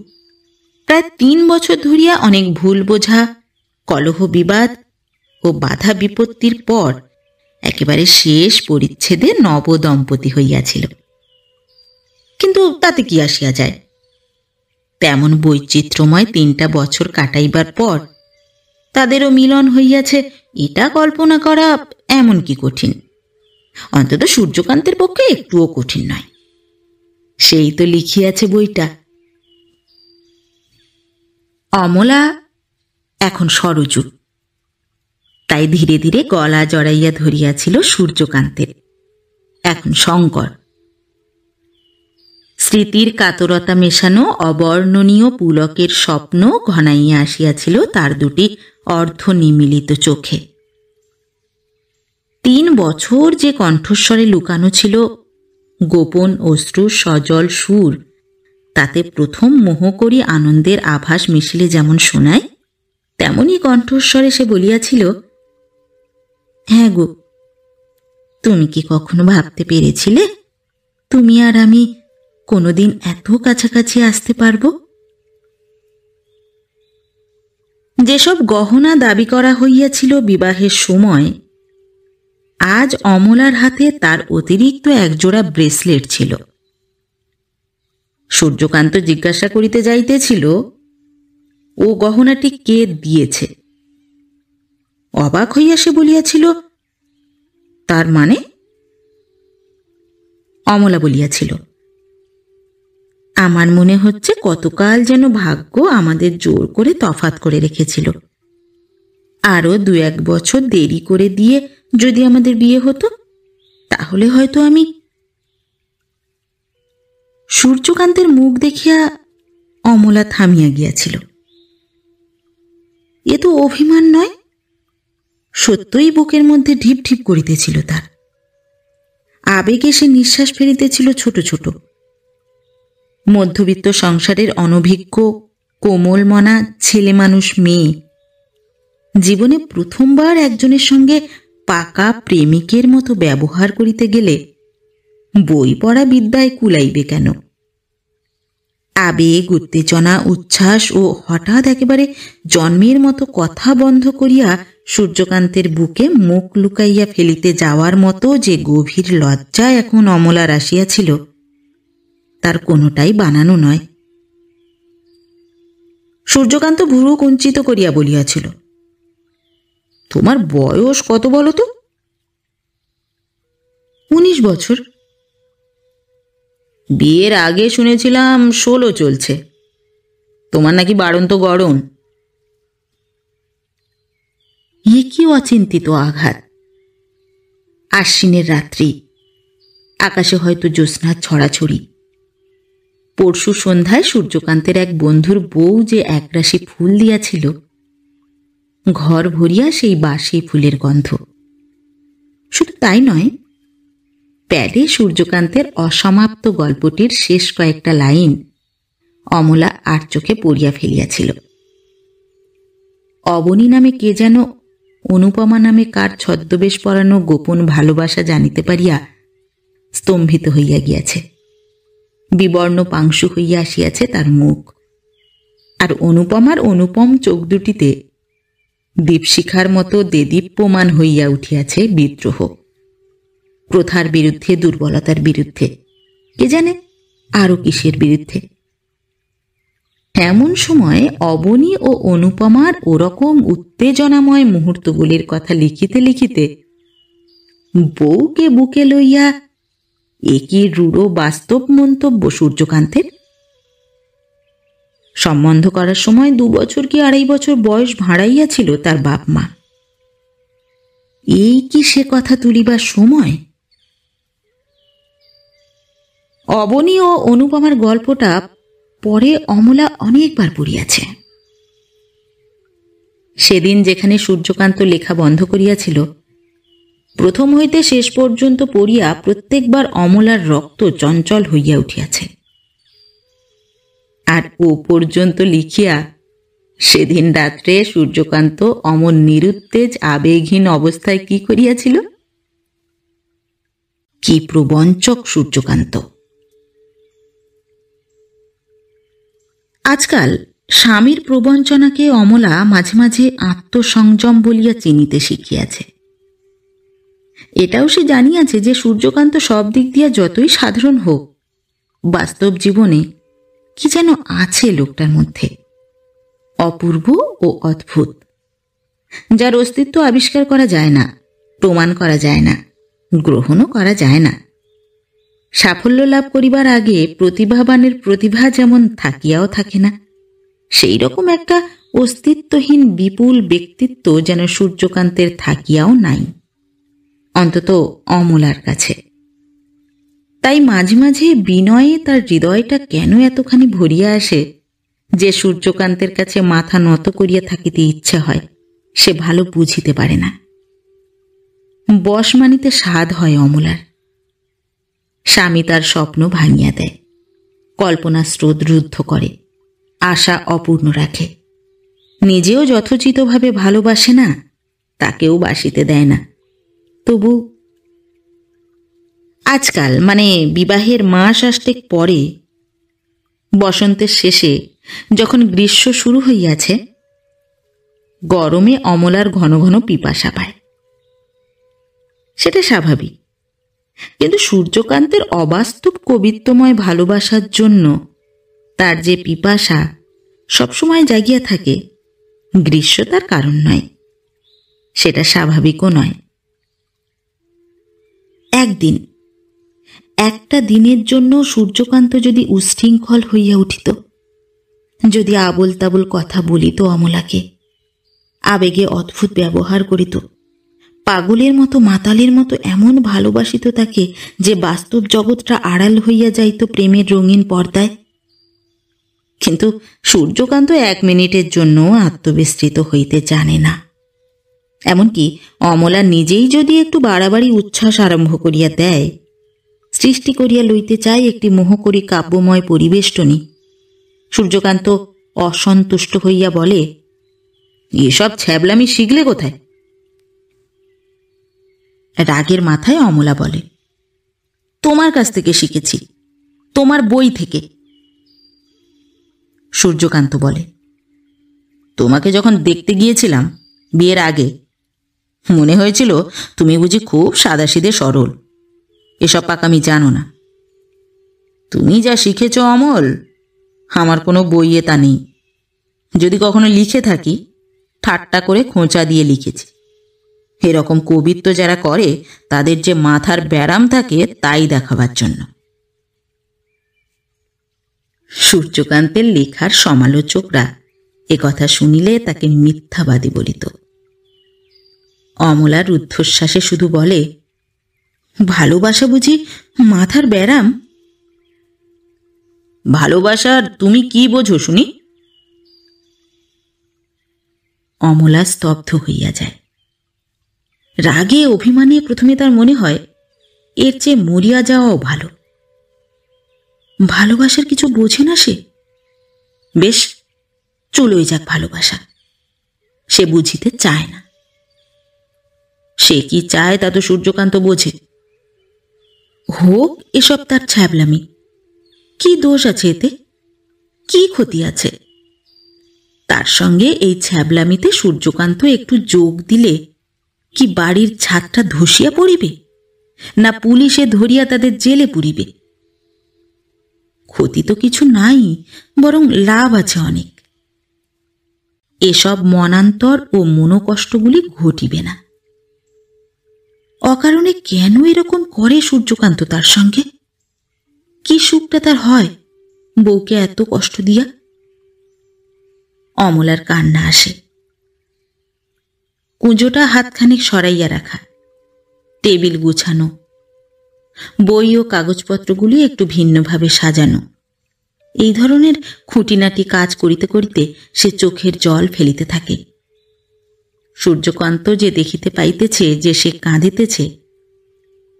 প্রায় 3 বছর ধরিয়া অনেক ভুল বোঝা, কলহ বিবাদ ও বাধা বিপত্তির পর একেবারে শেষ পরিচ্ছেদে নব দম্পতি হইয়াছিল। কিন্তু তাতে কি আসিয়া যায়? তেমন বৈচিত্র্যময় 3টা বছর কাটাইবার পর তাদেরও মিলন হইয়াছে, এটা কল্পনা করা এমন কি কঠিন? অন্তত সূর্যকান্তের পক্ষে একটুও কঠিন নয়। সেই তো লিখিয়াছে বইটা। অমলা এখন সরজু, তাই ধীরে ধীরে গলা জড়াইয়া ধরিয়াছিল সূর্যকান্তের। এখন শঙ্কর। স্মৃতির কাতরতা মেশানো অবর্ণনীয় পুলকের স্বপ্ন ঘনাইয়া আসিয়াছিল তার দুটি অর্ধনিমিলিত চোখে। 3 বছর যে কণ্ঠস্বরে লুকানো ছিল গোপন অশ্রু সজল সুর, তাতে প্রথম মোহকরী আনন্দের আভাস মিশিলে যেমন শোনায়, তেমনি কণ্ঠস্বরে সে বলিয়াছিল, হ্যাঁ গো, তুমি কি কখনো ভাবতে পেরেছিলে তুমি আর আমি কোনোদিন এত কাছাকাছি আসতে পারবো? যেসব গহনা দাবি করা হইয়াছিল বিবাহের সময়, আজ অমলার হাতে তার অতিরিক্ত একজোড়া ব্রেসলেট ছিল। সূর্যকান্ত জিজ্ঞাসা করিতে যাইতেছিল, ও গহনাটি কে দিয়েছে? অবাক হইয়া সে বলিয়াছিল, তার মানে? অমলা বলিয়াছিল, আমার মনে হচ্ছে কতকাল যেন ভাগ্য আমাদের জোর করে তফাত করে রেখেছিল। আরো 2-1 বছর দেরি করে দিয়ে যদি আমাদের বিয়ে হতো, তাহলে হয়তো আমি। সূর্যকান্তের মুখ দেখিয়া অমলা থামিয়া গিয়াছিল। এ তো অভিমান নয়, সত্যই বুকের মধ্যে ঢিপ ঢিপ করিতেছিল তার। আবেগে সে নিঃশ্বাস ফেলিতেছিল ছোট ছোট। মধ্যবিত্ত সংসারের অনভিজ্ঞ কোমলমনা ছেলে মানুষ মেয়ে জীবনে প্রথমবার একজনের সঙ্গে পাকা প্রেমিকের মতো ব্যবহার করিতে গেলে বই পড়া বিদ্যায় কুলাইবে কেন? আবেগ, উত্তেজনা, উচ্ছ্বাস ও হঠাৎ একেবারে জন্মের মতো কথা বন্ধ করিয়া সূর্যকান্তের বুকে মুখ লুকাইয়া ফেলিতে যাওয়ার মতো যে গভীর লজ্জা এখন অমলার আসিয়াছিল, তার কোনোটাই বানানো নয়। সূর্যকান্ত ভুরু কুঞ্চিত করিয়া বলিয়াছিল, তোমার বয়স কত বলো তো? 19 বছর। বিয়ের আগে শুনেছিলাম 16 চলছে। তোমার নাকি বাড়ন্ত গড়ন। এ কি অচিন্তিত আঘাত! আশ্বিনের রাত্রি, আকাশে হয়তো জ্যোৎস্নার ছড়াছড়ি। পরশু সন্ধ্যায় সূর্যকান্তের এক বন্ধুর বউ যে একরাশি ফুল দিয়াছিল, ঘর ভরিয়া সেই বাসি ফুলের গন্ধ। শুধু তাই নয়, প্যাডে সূর্যকান্তের অসমাপ্ত গল্পটির শেষ কয়েকটা লাইন অমলা আর চোখে পড়িয়া ফেলিয়াছিল। অবনী নামে কে যেন অনুপমা নামে কার ছদ্মবেশ পরানো গোপন ভালোবাসা জানিতে পারিয়া স্তম্ভিত হইয়া গিয়াছে। বিবর্ণ পাংশু হইয়া আসিয়াছে তার মুখ, আর অনুপমার অনুপম চোখ দুটিতে দীপশিখার মতো দেদীপ্যমান হইয়া উঠিয়াছে বিদ্রোহ। প্রথার বিরুদ্ধে, দুর্বলতার বিরুদ্ধে, কে জানে আরো কিসের বিরুদ্ধে। এমন সময় অবনী ও অনুপমার ওরকম উত্তেজনাময় মুহূর্তগুলির কথা লিখিতে লিখিতে বউকে বুকে লইয়া একই রূঢ় বাস্তব মন্তব্য সূর্যকান্তের। সম্বন্ধ করার সময় 2 বছর কি 2.5 বছর বয়স ভাঁড়াইয়াছিল তার বাপ মা। এই কি সে কথা তুলিবার সময়? অবনী ও অনুপমার গল্পটা পরে অমলা অনেকবার পড়িয়াছে। সেদিন যেখানে সূর্যকান্ত লেখা বন্ধ করিয়াছিল, প্রথম হইতে শেষ পর্যন্ত পড়িয়া প্রত্যেকবার অমলার রক্ত চঞ্চল হইয়া উঠিয়াছে। আর ও পর্যন্ত লিখিয়া সেদিন রাত্রে সূর্যকান্ত অমন নিরুত্তেজ আবেগহীন অবস্থায় কি করিয়াছিল? কি প্রবঞ্চক সূর্যকান্ত! আজকাল স্বামীর প্রবঞ্চনাকে অমলা মাঝে মাঝে আত্মসংযম বলিয়া চিনিতে শিখিয়াছে। এটাও সে জানিয়াছে যে সূর্যকান্ত সব দিক দিয়া যতই সাধারণ হোক, বাস্তব জীবনে কি যেন আছে লোকটার মধ্যে, অপূর্ব ও অদ্ভুত, যার অস্তিত্ব আবিষ্কার করা যায় না, প্রমাণ করা যায় না, গ্রহণও করা যায় না। সাফল্য লাভ করিবার আগে প্রতিভাবানের প্রতিভা যেমন থাকিয়াও থাকে না, সেই রকম একটা অস্তিত্বহীন বিপুল ব্যক্তিত্ব যেন সূর্যকান্তের থাকিয়াও নাই, অন্তত অমলার কাছে। তাই মাঝে মাঝে বিনয়ে তার হৃদয়টা কেন এতখানি ভরিয়া আসে যে সূর্যকান্তের কাছে মাথা নত করিয়া থাকিতে ইচ্ছা হয়, সে ভালো বুঝিতে পারে না। বশ মানিতে সাধ হয় অমলার। স্বামী তার স্বপ্ন ভাঙিয়া দেয়, কল্পনা স্রোত রুদ্ধ করে, আশা অপূর্ণ রাখে, নিজেও যথোচিতভাবে ভালোবাসে না, তাকেও বাসিতে দেয় না। তবু আজকাল, মানে বিবাহের মাস আষ্টেক পরে, বসন্তের শেষে যখন গ্রীষ্ম শুরু হইয়াছে, গরমে অমলার ঘন ঘন পিপাসা পায়। সেটা স্বাভাবিক, কিন্তু সূর্যকান্তের অবাস্তব কবিত্বময় ভালোবাসার জন্য তার যে পিপাসা সবসময় জাগিয়া থাকে, গ্রীষ্ম তার কারণ নয়, সেটা স্বাভাবিকও নয়। একদিন, একটা দিনের জন্য সূর্যকান্ত যদি উচ্ছৃঙ্খল হইয়া উঠিত, যদি আবোল তাবোল কথা বলিত অমলাকে, আবেগে অদ্ভুত ব্যবহার করিত, পাগলের মতো মাতালের মতো এমন ভালোবাসিত তাকে যে বাস্তব জগৎটা আড়াল হইয়া যাইত প্রেমের রঙিন পর্দায়। কিন্তু সূর্যকান্ত 1 মিনিটের জন্য আত্মবিস্তৃত হইতে জানে না। এমনকি অমলা নিজেই যদি একটু বাড়াবাড়ি উচ্ছ্বাস আরম্ভ করিয়া দেয়, সৃষ্টি করিয়া লইতে চায় একটি মোহকরী কাব্যময় পরিবেষ্টনী, সূর্যকান্ত অসন্তুষ্ট হইয়া বলে, এসব ছ্যাবলামি শিখলে কোথায়? রাগের মাথায় অমলা বলে, তোমার কাছ থেকে শিখেছি, তোমার বই থেকে। সূর্যকান্ত বলে, তোমাকে যখন দেখতে গিয়েছিলাম বিয়ের আগে, মনে হয়েছিল তুমি বুঝি খুব সাদাসিধে সরল, এসব পাকামি জানো না। তুমি যা শিখেছ অমল, আমার কোনো বইয়ে তা নেই। যদি কখনো লিখে থাকি, ঠাট্টা করে খোঁচা দিয়ে লিখেছি। এরকম কবিত্ব যারা করে তাদের যে মাথার ব্যারাম থাকে তাই দেখাবার জন্য। সূর্যকান্তের লেখার সমালোচকরা একথা শুনিলে তাকে মিথ্যাবাদী বলিত। অমলা রুদ্ধশ্বাসে শুধু বলে, ভালোবাসা বুঝি মাথার ব্যারাম? ভালোবাসার তুমি কি বোঝো শুনি? অমলা স্তব্ধ হইয়া যায়। রাগে অভিমানে প্রথমে তার মনে হয় এর চেয়ে মরিয়া যাওয়াও ভালো। ভালোবাসার কিছু বোঝে না সে? বেশ, চলই যাক ভালোবাসা। সে বুঝিতে চায় না। সে কি চায় তা তো সূর্যকান্ত বোঝে। হোক এসব তার ছ্যাবলামি, কি দোষ আছে এতে? কি ক্ষতি আছে? তার সঙ্গে এই ছ্যাবলামিতে সূর্যকান্ত একটু যোগ দিলে কি বাড়ির ছাদটা ধসিয়া পড়িবে, না পুলিশে ধরিয়া তাদের জেলে পুরিবে? ক্ষতি তো কিছু নাই, বরং লাভ আছে অনেক। এসব মনান্তর ও মনোকষ্টগুলি ঘটিবে না। অকারণে কেন এরকম করে সূর্যকান্ত তার সঙ্গে? কি সুখটা তার হয় বউকে এত কষ্ট দিয়া? অমলার কান্না আসে। কুঁজোটা হাতখানিক সরাইয়া রাখা, টেবিল গুছানো, বই ও কাগজপত্রগুলি একটু ভিন্নভাবে সাজানো, এই ধরনের খুঁটিনাটি কাজ করিতে করিতে সে চোখের জল ফেলিতে থাকে। সূর্যকান্ত যে দেখিতে পাইতেছে যে সে কাঁদিতেছে,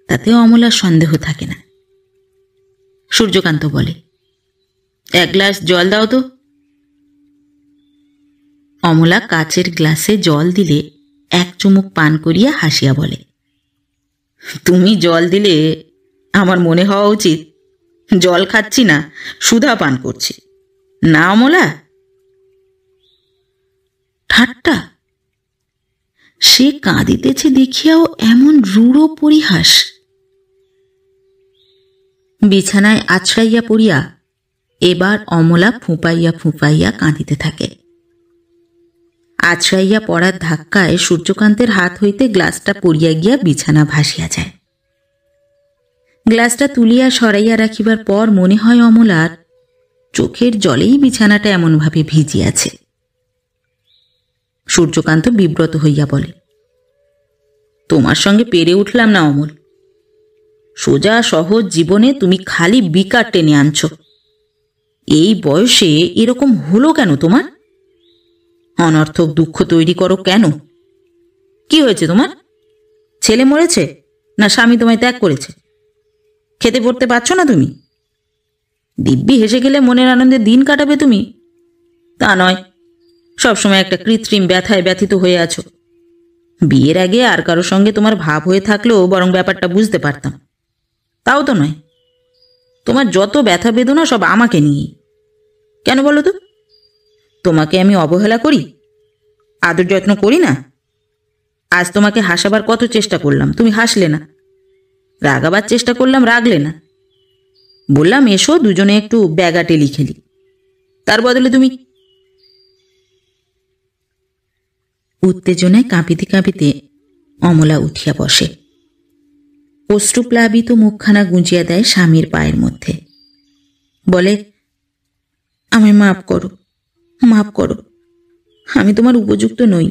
তাতে অমলার সন্দেহ থাকে না। সূর্যকান্ত বলে, এক গ্লাস জল দাও তো। অমলা কাচের গ্লাসে জল দিলে এক চুমুক পান করিয়া হাসিয়া বলে, তুমি জল দিলে আমার মনে হওয়া উচিত জল খাচ্ছি না, সুধা পান করছি না অমলা? ঠাট্টা! সে কাঁদিতেছে দেখিয়াও এমন রূঢ় পরিহাস। বিছানায় আছড়াইয়া পড়িয়া এবার অমলা ফুঁপাইয়া ফুঁপাইয়া কাঁদিতে থাকে। আছড়াইয়া পড়ার ধাক্কায় সূর্যকান্তের হাত হইতে গ্লাসটা পড়িয়া গিয়া বিছানা ভাসিয়া যায়। গ্লাসটা তুলিয়া সরাইয়া রাখিবার পর মনে হয় অমলার চোখের জলেই বিছানাটা এমনভাবে ভিজিয়াছে। সূর্যকান্ত বিব্রত হইয়া বলে, তোমার সঙ্গে পেরে উঠলাম না অমল। সোজা সহজ জীবনে তুমি খালি বিকার টেনে আনছ। এই বয়সে এরকম হলো কেন তোমার? অনর্থক দুঃখ তৈরি করো কেন? কি হয়েছে তোমার? ছেলে মরেছে না স্বামী তোমায় ত্যাগ করেছে? খেতে পড়তে পারছ না তুমি? দিব্যি হেসে গেলে মনের আনন্দে দিন কাটাবে তুমি, তা নয়, সবসময় একটা কৃত্রিম ব্যথায় ব্যথিত হয়ে আছো। বিয়ের আগে আর কারো সঙ্গে তোমার ভাব হয়ে থাকলেও বরং ব্যাপারটা বুঝতে পারতাম, তাও তো নয়। তোমার যত ব্যথা বেদনা সব আমাকে নিয়েই। কেন বলো তো? তোমাকে আমি অবহেলা করি, আদর যত্ন করি না? আজ তোমাকে হাসাবার কত চেষ্টা করলাম, তুমি হাসলে না। রাগাবার চেষ্টা করলাম, রাগলে না। বললাম এসো দুজনে একটু ব্যাগাটেলি খেলি, তার বদলে তুমি। উত্তেজনায় কাঁপিতে কাঁপিতে অমলা উঠিয়া বসে। অশ্রুপ্লাবিত মুখখানা গুঁজিয়া দেয় স্বামীর পায়ের মধ্যে। বলে, আমায় মাফ করো, মাফ করো, আমি তোমার উপযুক্ত নই।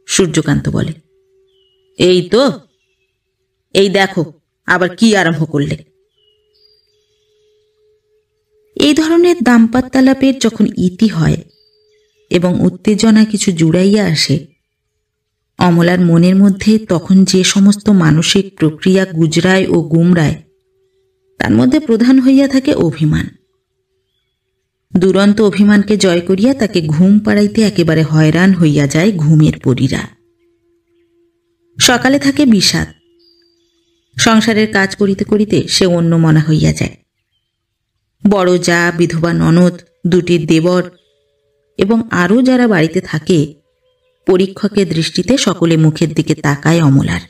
সূর্যকান্ত বলে, এই তো, এই দেখো আবার কি আরম্ভ করলে। এই ধরনের দাম্পত্যালাপের যখন ইতি হয় এবং উত্তেজনা কিছু জুড়াইয়া আসে, অমলার মনের মধ্যে তখন যে সমস্ত মানসিক প্রক্রিয়া গুজরায় ও গুমরায়, তার মধ্যে প্রধান হইয়া থাকে অভিমান। দুরন্ত অভিমানকে জয় করিয়া তাকে ঘুম পাড়াইতে একেবারে হয়রান হইয়া যায় ঘুমের পরীরা। সকালে থাকে বিষাদ। সংসারের কাজ করিতে করিতে সে অন্যমনা হইয়া যায়। বড় যা, বিধবা ননদ, দুটি দেবর এবং আরও যারা বাড়িতে থাকে, পরীক্ষকের দৃষ্টিতে সকলে মুখের দিকে তাকায় অমলার।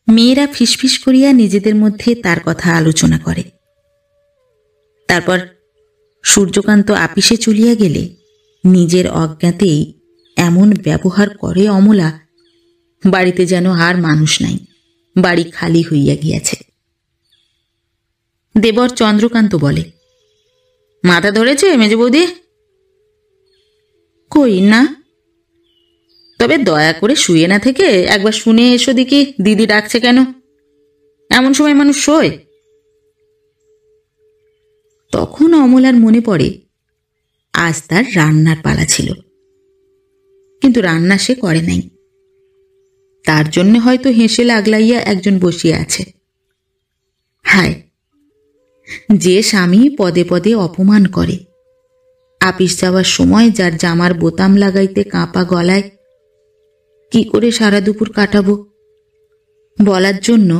মেয়েরা ফিসফিস করিয়া নিজেদের মধ্যে তার কথা আলোচনা করে। তারপর সূর্যকান্ত আপিসে চলিয়া গেলে নিজের অজ্ঞাতেই এমন ব্যবহার করে অমলা, বাড়িতে যেন আর মানুষ নাই, বাড়ি খালি হইয়া গিয়াছে। দেবর চন্দ্রকান্ত বলে, মাথা ধরেছে মেজ বৌদি? কই না। তবে দয়া করে শুয়ে না থেকে একবার শুনে এসো দেখি দিদি ডাকছে কেন। এমন সময় মানুষ শোয়? তখন অমলার মনে পড়ে আজ তার রান্নার পালা ছিল, কিন্তু রান্না সে করে নাই। তার জন্য হয়তো হেসে লাগলাইয়া একজন বসিয়া আছে। হায়, যে স্বামী পদে পদে অপমান করে, আপিস যাওয়ার সময় যার জামার বোতাম লাগাইতে কাঁপা গলায় কি করে সারা দুপুর কাটাবো বলার জন্য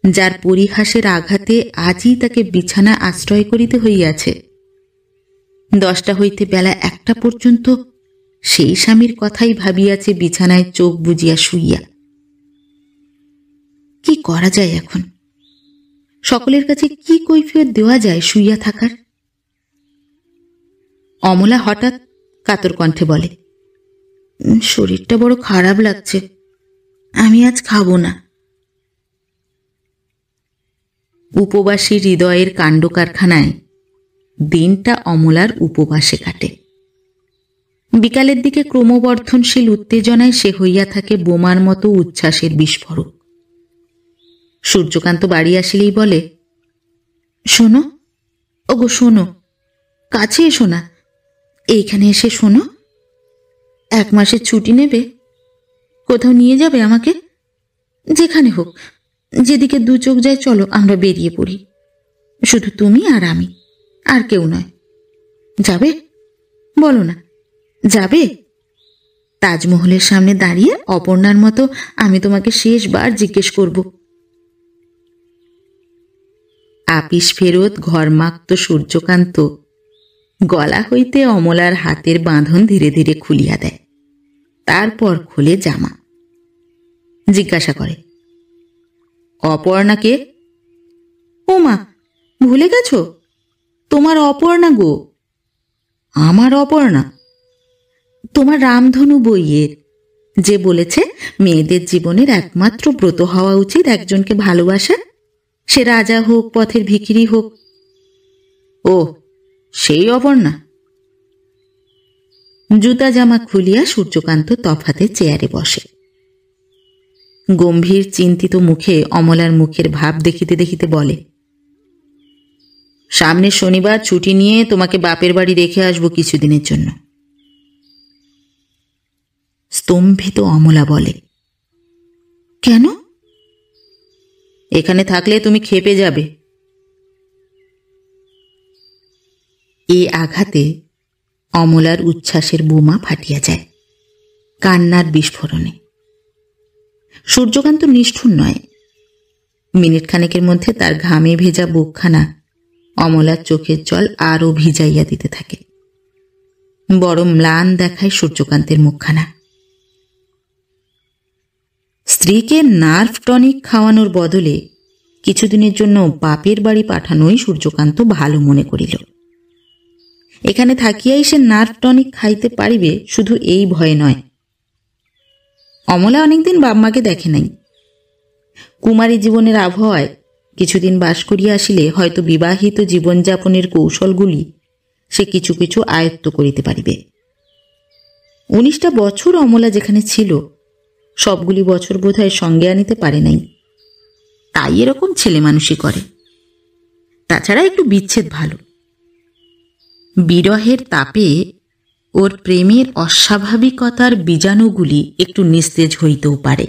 যার পরিহাসের আঘাতে আজই তাকে বিছানা আশ্রয় করিতে হইয়াছে, 10টা হইতে বেলা 1টা পর্যন্ত সেই স্বামীর কথাই ভাবিয়াছে বিছানায় চোখ বুজিয়া শুইয়া। কি করা যায় এখন? সকলের কাছে কি কৈফিয়ত দেওয়া যায় শুইয়া থাকার? অমলা হঠাৎ কাতর কণ্ঠে বলে, শরীরটা বড় খারাপ লাগছে, আমি আজ খাবো না। উপবাসী হৃদয়ের কাণ্ড কারখানায় দিনটা অমলার উপবাসে কাটে। বিকালের দিকে ক্রমবর্ধনশীল উত্তেজনায় সে হইয়া থাকে বোমার মতো উচ্ছ্বাসের বিস্ফোরক। সূর্যকান্ত বাড়ি আসিলেই বলে, শোনো, ওগো শোনো, কাছে এসো না, এইখানে এসে শোনো। 1 মাসের ছুটি নেবে, কোথাও নিয়ে যাবে আমাকে, যেখানে হোক, যেদিকে 2 চোখ যায়, চলো আমরা বেরিয়ে পড়ি। শুধু তুমি আর আমি, আর কেউ নয়। যাবে? বলো না, যাবে? তাজমহলের সামনে দাঁড়িয়ে অপর্ণার মতো আমি তোমাকে শেষবার জিজ্ঞেস করব। আপিস ফেরত ঘরমাক্ত সূর্যকান্ত গলা হইতে অমলার হাতের বাঁধন ধীরে ধীরে খুলিয়া দেয়। তারপর খুলে জামা। জিজ্ঞাসা করে, অপর্ণাকে? ও মা, ভুলে গেছ? তোমার অপর্ণা গো। আমার অপর্ণা? তোমার রামধনু বইয়ের, যে বলেছে মেয়েদের জীবনের একমাত্র ব্রত হওয়া উচিত একজনকে ভালোবাসা, সে রাজা হোক পথের ভিখিরি হোক। ও, সেই অপর্ণা। জুতা জামা খুলিয়া সূর্যকান্ত তফাতে চেয়ারে বসে। গম্ভীর চিন্তিত মুখে অমলার মুখের ভাব দেখিতে দেখিতে বলে, সামনের শনিবার ছুটি নিয়ে তোমাকে বাপের বাড়ি রেখে আসবো কিছুদিনের জন্য। স্তম্ভিত অমলা বলে, কেন? এখানে থাকলে তুমি খেপে যাবে। এ আঘাতে অমলার উচ্ছ্বাসের বোমা ফাটিয়া যায়, কান্নার বিস্ফোরণে। সূর্যকান্ত নিষ্ঠুর নয়। মিনিট খানেকের মধ্যে তার ঘামে ভেজা বুকখানা অমলার চোখের জল আরও ভিজাইয়া দিতে থাকে। বড় ম্লান দেখায় সূর্যকান্তের মুখখানা। স্ত্রীকে নার্ভ টনিক খাওয়ানোর বদলে কিছুদিনের জন্য বাপের বাড়ি পাঠানোই সূর্যকান্ত ভালো মনে করিল। এখানে থাকিয়াই সে নার্ভ টনিক খাইতে পারিবে, শুধু এই ভয়ে নয়। অমলা অনেকদিন বাপমাকে দেখে নাই। কুমারী জীবনের আবহাওয়ায় কিছুদিন বাস করিয়া আসিলে হয়তো বিবাহিত জীবনযাপনের কৌশলগুলি সে কিছু কিছু আয়ত্ত করিতে পারিবে। 19টা বছর অমলা যেখানে ছিল, সবগুলি বছর বোধহয় সঙ্গে আনিতে পারে নাই। তাই এরকম ছেলে মানুষই করে। তাছাড়া একটু বিচ্ছেদ ভালো। বিরহের তাপে ওর প্রেমের অস্বাভাবিকতার বীজাণুগুলি একটু নিস্তেজ হইতেও পারে।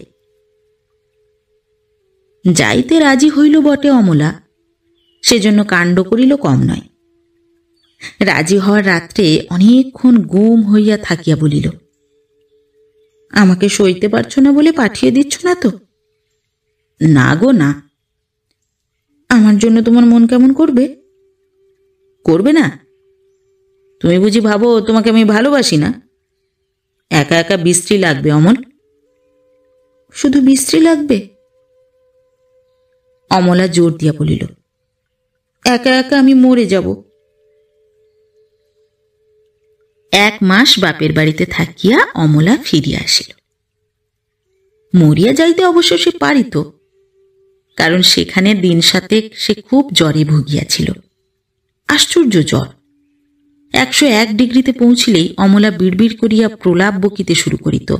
যাইতে রাজি হইল বটে অমলা, সেজন্য কাণ্ড করিল কম নয়। রাজি হওয়ার রাত্রে অনেকক্ষণ গুম হইয়া থাকিয়া বলিল, আমাকে সইতে পারছ না বলে পাঠিয়ে দিচ্ছ না তো? না গো না। আমার জন্য তোমার মন কেমন করবে? করবে না? তুমি বুঝি ভাবো তোমাকে আমি ভালোবাসি না? একা একা বিশ্রী লাগবে অমল। শুধু বিশ্রী লাগবে? অমলা জোর দিয়া বলিল, একা একা আমি মরে যাব। 1 মাস বাপের বাড়িতে থাকিয়া অমলা ফিরিয়া আসিল। মরিয়া যাইতে অবশ্য সে পারিত, কারণ সেখানে দিন 7 সে খুব জ্বরে ভুগিয়াছিল। আশ্চর্য জ্বর। 101 ডিগ্রিতে পৌঁছিলেই অমলা বিড়বিড় করিয়া প্রলাপ বকিতে শুরু করিত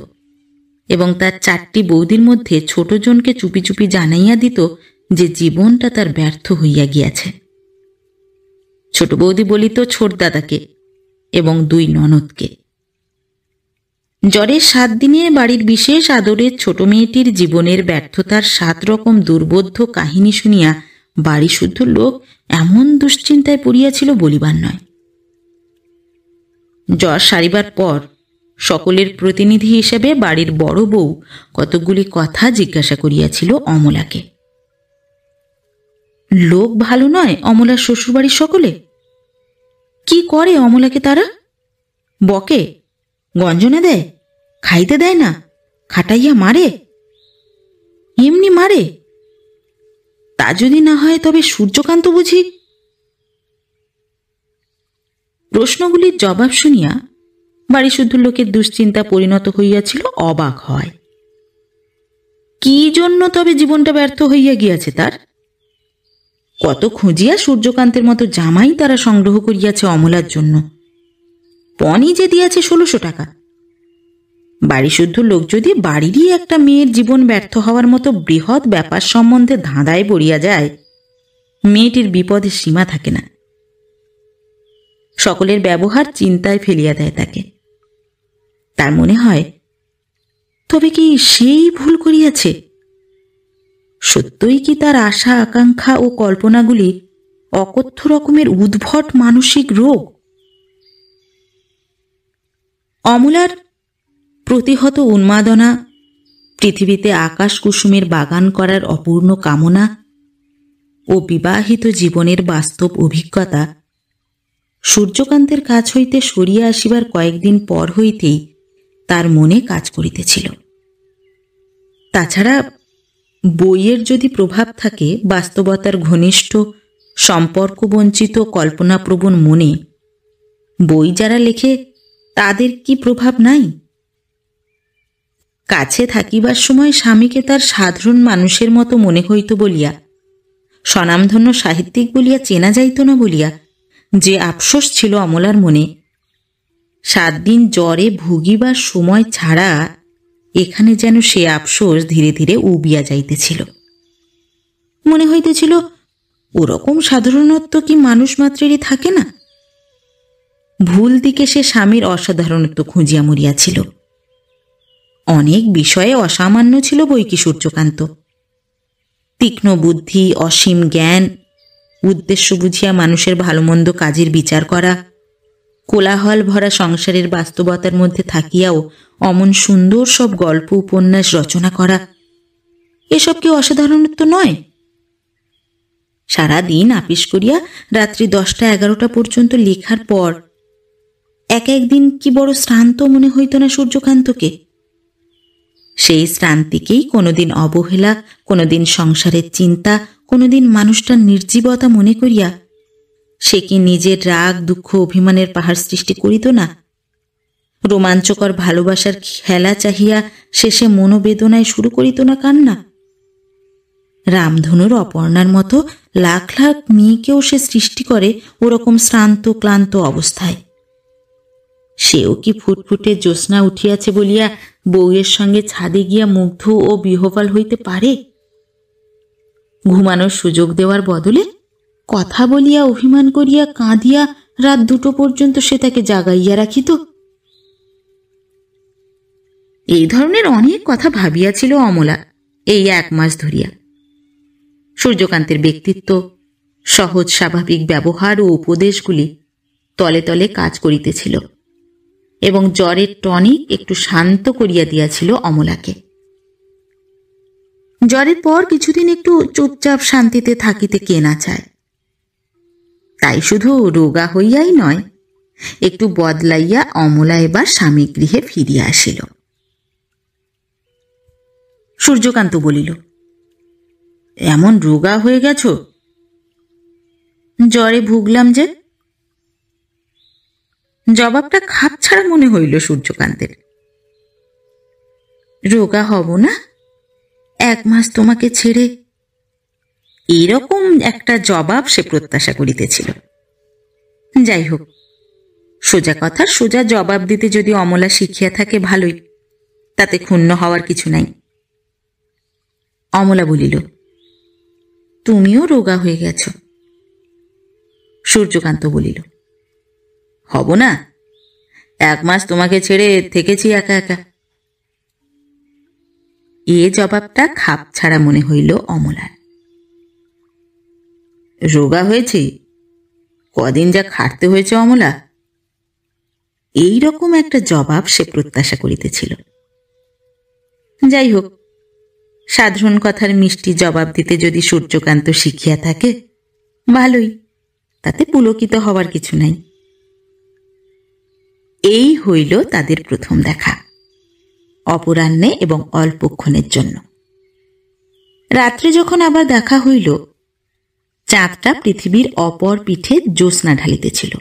এবং তার 4টি বৌদির মধ্যে ছোট জনকে চুপি চুপি জানাইয়া দিত যে জীবনটা তার ব্যর্থ হইয়া গিয়াছে। ছোট বৌদি বলিত ছোট দাদাকে এবং 2 ননদকে। জ্বরের 7 দিনে বাড়ির বিশেষ আদরের ছোট মেয়েটির জীবনের ব্যর্থতার 7 রকম দুর্বোধ্য কাহিনী শুনিয়া বাড়ি শুদ্ধ লোক এমন দুশ্চিন্তায় পড়িয়াছিল বলিবার নয়। জ্বর সারিবার পর সকলের প্রতিনিধি হিসেবে বাড়ির বড় বউ কতকগুলি কথা জিজ্ঞাসা করিয়াছিল অমলাকে। লোক ভালো নয় অমলার শ্বশুরবাড়ির সকলে? কি করে অমলাকে তারা? বকে, গঞ্জনা দেয়, খাইতে দেয় না, খাটাইয়া মারে? এমনি মারে? তা যদি না হয় তবে সূর্যকান্ত বুঝি? প্রশ্নগুলির জবাব শুনিয়া বাড়ি শুদ্ধ লোকের দুশ্চিন্তা পরিণত হইয়াছিল অবাক হয়। কি জন্য তবে জীবনটা ব্যর্থ হইয়া গিয়াছে তার? কত খুঁজিয়া সূর্যকান্তের মতো জামাই তারা সংগ্রহ করিয়াছে অমলার জন্য। পণই যে দিয়াছে 1600 টাকা। বাড়ি শুদ্ধ লোক যদি বাড়িরই একটা মেয়ের জীবন ব্যর্থ হওয়ার মতো বৃহৎ ব্যাপার সম্বন্ধে ধাঁধায় পড়িয়া যায়, মেয়েটির বিপদের সীমা থাকে না। সকলের ব্যবহার চিন্তায় ফেলিয়া দেয় তাকে। তার মনে হয়, তবে কি সেই ভুল করিয়াছে? সত্যই কি তার আশা আকাঙ্ক্ষা ও কল্পনাগুলি অকথ্য রকমের উদ্ভট মানসিক রোগ। অমলার প্রতিহত উন্মাদনা, পৃথিবীতে আকাশ কুসুমের বাগান করার অপূর্ণ কামনা ও বিবাহিত জীবনের বাস্তব অভিজ্ঞতা সূর্যকান্তের কাছ হইতে সরিয়া আসিবার কয়েকদিন পর হইতেই তার মনে কাজ করিতেছিল। তাছাড়া বইয়ের যদি প্রভাব থাকে বাস্তবতার ঘনিষ্ঠ সম্পর্কবঞ্চিত কল্পনাপ্রবণ মনে, বই যারা লেখে তাদের কি প্রভাব নাই? কাছে থাকিবার সময় স্বামীকে তার সাধারণ মানুষের মতো মনে হইত বলিয়া, স্বনামধন্য সাহিত্যিক বলিয়া চেনা যাইত না বলিয়া যে আফসোস ছিল অমলার মনে, 7 দিন জ্বরে ভুগিবার সময় ছাড়া এখানে যেন সে আফসোস ধীরে ধীরে উবিয়া যাইতেছিল। মনে হইতেছিল, ওরকম সাধারণত্ব কি মানুষ মাত্রেরই থাকে না? ভুল দিকে সে স্বামীর অসাধারণত্ব খুঁজিয়া মরিয়াছিল। অনেক বিষয়ে অসামান্য ছিল বৈকি সূর্যকান্ত। তীক্ষ্ণ বুদ্ধি, অসীম জ্ঞান, উদ্দেশ্য বুঝিয়া মানুষের ভালো মন্দ কাজের বিচার করা, কোলাহল ভরা সংসারের বাস্তবতার মধ্যে থাকিয়াও অমন সুন্দর সব গল্প উপন্যাস রচনা করা, এসব কি অসাধারণত্ব নয়? সারাদিন আপিস করিয়া রাত্রি 10টা-11টা পর্যন্ত লেখার পর এক একদিন কি বড় শ্রান্ত মনে হইত না সূর্যকান্তকে? সেই শ্রান্তিকেই কোনোদিন অবহেলা, কোনোদিন সংসারের চিন্তা, কোনোদিন মানুষটার নির্জীবতা মনে করিয়া সে কি নিজের রাগ, দুঃখ, অভিমানের পাহাড় সৃষ্টি করিত না? রোমাঞ্চকর ভালোবাসার খেলা চাহিয়া শেষে মনোবেদনায় শুরু করিত না কান্না? রামধনুর অপর্ণার মতো লাখ লাখ মেয়েকেও সে সৃষ্টি করে ওরকম শ্রান্ত ক্লান্ত অবস্থায়। সেও কি ফুটফুটে জ্যোৎস্না উঠিয়াছে বলিয়া বউয়ের সঙ্গে ছাদে গিয়া মুগ্ধ ও বিহ্বল হইতে পারে? ঘুমানোর সুযোগ দেওয়ার বদলে কথা বলিয়া, অভিমান করিয়া, কাঁদিয়া রাত 2টো পর্যন্ত সে তাকে জাগাইয়া রাখিত। এই ধরনের অনেক কথা ভাবিয়াছিল অমলা এই 1 মাস ধরিয়া। সূর্যকান্তের ব্যক্তিত্ব, সহজ স্বাভাবিক ব্যবহার ও উপদেশগুলি তলে তলে কাজ করিতেছিল এবং জ্বরের টনিক একটু শান্ত করিয়া দিয়াছিল অমলাকে। জ্বরের পর কিছুদিন একটু চুপচাপ শান্তিতে থাকিতে কে না চায়? তাই শুধু রোগা হইয়াই নয়, একটু বদলাইয়া অমলা এবার স্বামী গৃহে ফিরিয়া আসিল। সূর্যকান্ত বলিল, এমন রোগা হয়ে গেছ? জ্বরে ভুগলাম যে। জবাবটা খাপছাড়া মনে হইল সূর্যকান্তের। রোগা হব না? 1 মাস তোমাকে ছেড়ে, এরকম একটা জবাব সে প্রত্যাশা করিতেছিল। যাই হোক, সোজা কথার সোজা জবাব দিতে যদি অমলা শিখিয়া থাকে ভালোই, তাতে ক্ষুণ্ণ হওয়ার কিছু নাই। অমলা বলিল, তুমিও রোগা হয়ে গেছ। সূর্যকান্ত বলিল, হব না? 1 মাস তোমাকে ছেড়ে থেকেছি একা একা। এ জবাবটা খাপ ছাড়া মনে হইল অমলার। রোগা হয়েছে? কদিন যা খাটতে হয়েছে অমলা, এই রকম একটা জবাব সে প্রত্যাশা করিতেছিল। যাই হোক, সাধারণ কথার মিষ্টি জবাব দিতে যদি সূর্যকান্ত শিখিয়া থাকে ভালোই, তাতে পুলকিত হওয়ার কিছু নাই। এই হইল তাদের প্রথম দেখা, অপরাহ্নে এবং অল্পক্ষণের জন্য। রাত্রে যখন আবার দেখা হইল, চাঁদটা পৃথিবীর অপর পিঠে জ্যোৎস্না ঢালিতেছিল।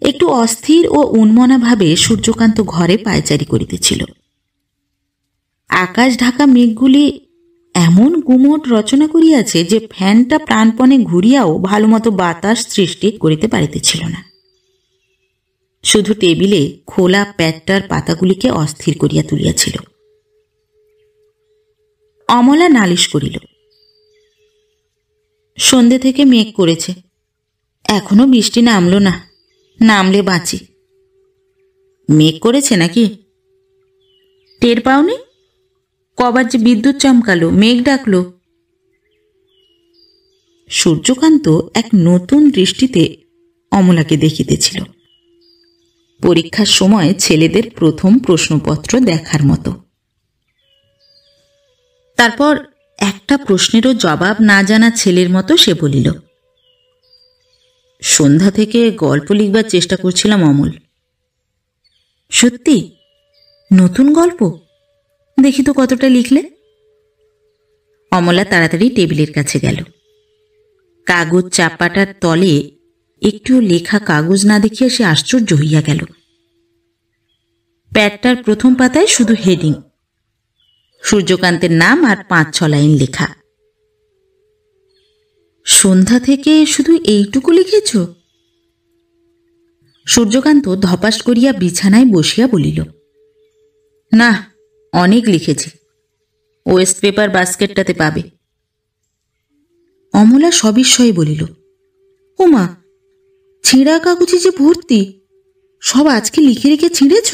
একটু অস্থির ও উন্মনাভাবে সূর্যকান্ত ঘরে পায়চারি করিতেছিল। আকাশ ঢাকা মেঘগুলি এমন গুমোট রচনা করিয়াছে যে ফ্যানটা প্রাণপণে ঘুরিয়াও ভালোমতো বাতাস সৃষ্টি করিতে পারিতেছিল না। শুধু টেবিলে খোলা প্যাটটার পাতাগুলিকে অস্থির করিয়া তুলিয়াছিল। অমলা নালিশ করিল, সন্ধ্যে থেকে মেঘ করেছে, এখনো বৃষ্টি নামল না, নামলে বাঁচি। মেঘ করেছে নাকি? টের পাওনি? কবার যে বিদ্যুৎ চমকালো, মেঘ ডাকলো। সূর্যকান্ত এক নতুন দৃষ্টিতে অমলাকে দেখিতেছিল। পরীক্ষার সময় ছেলেদের প্রথম প্রশ্নপত্র দেখার মতো। তারপর একটা প্রশ্নেরও জবাব না জানা ছেলের মতো সে বলিল, সন্ধ্যা থেকে গল্প লিখবার চেষ্টা করছিলাম অমল। সত্যি? নতুন গল্প? দেখি তো কতটা লিখলে। অমলা তাড়াতাড়ি টেবিলের কাছে গেল। কাগজ চাপাটার তলে একটুও লেখা কাগজ না দেখিয়া সে আশ্চর্য হইয়া গেল। প্যাডটার প্রথম পাতায় শুধু হেডিং, সূর্যকান্তের নাম আর 5-6 লাইন লেখা। সন্ধ্যা থেকে শুধু এইটুকু লিখেছ? সূর্যকান্ত ধপাস করিয়া বিছানায় বসিয়া বলিল, না, অনেক লিখেছি, ওয়েস্ট পেপার বাস্কেটটাতে পাবে। অমলা সবিস্ময়ে বলিল, ওমা, ছিঁড়া কাগজে যে ভর্তি, সব আজকে লিখে রেখে ছিঁড়েছ?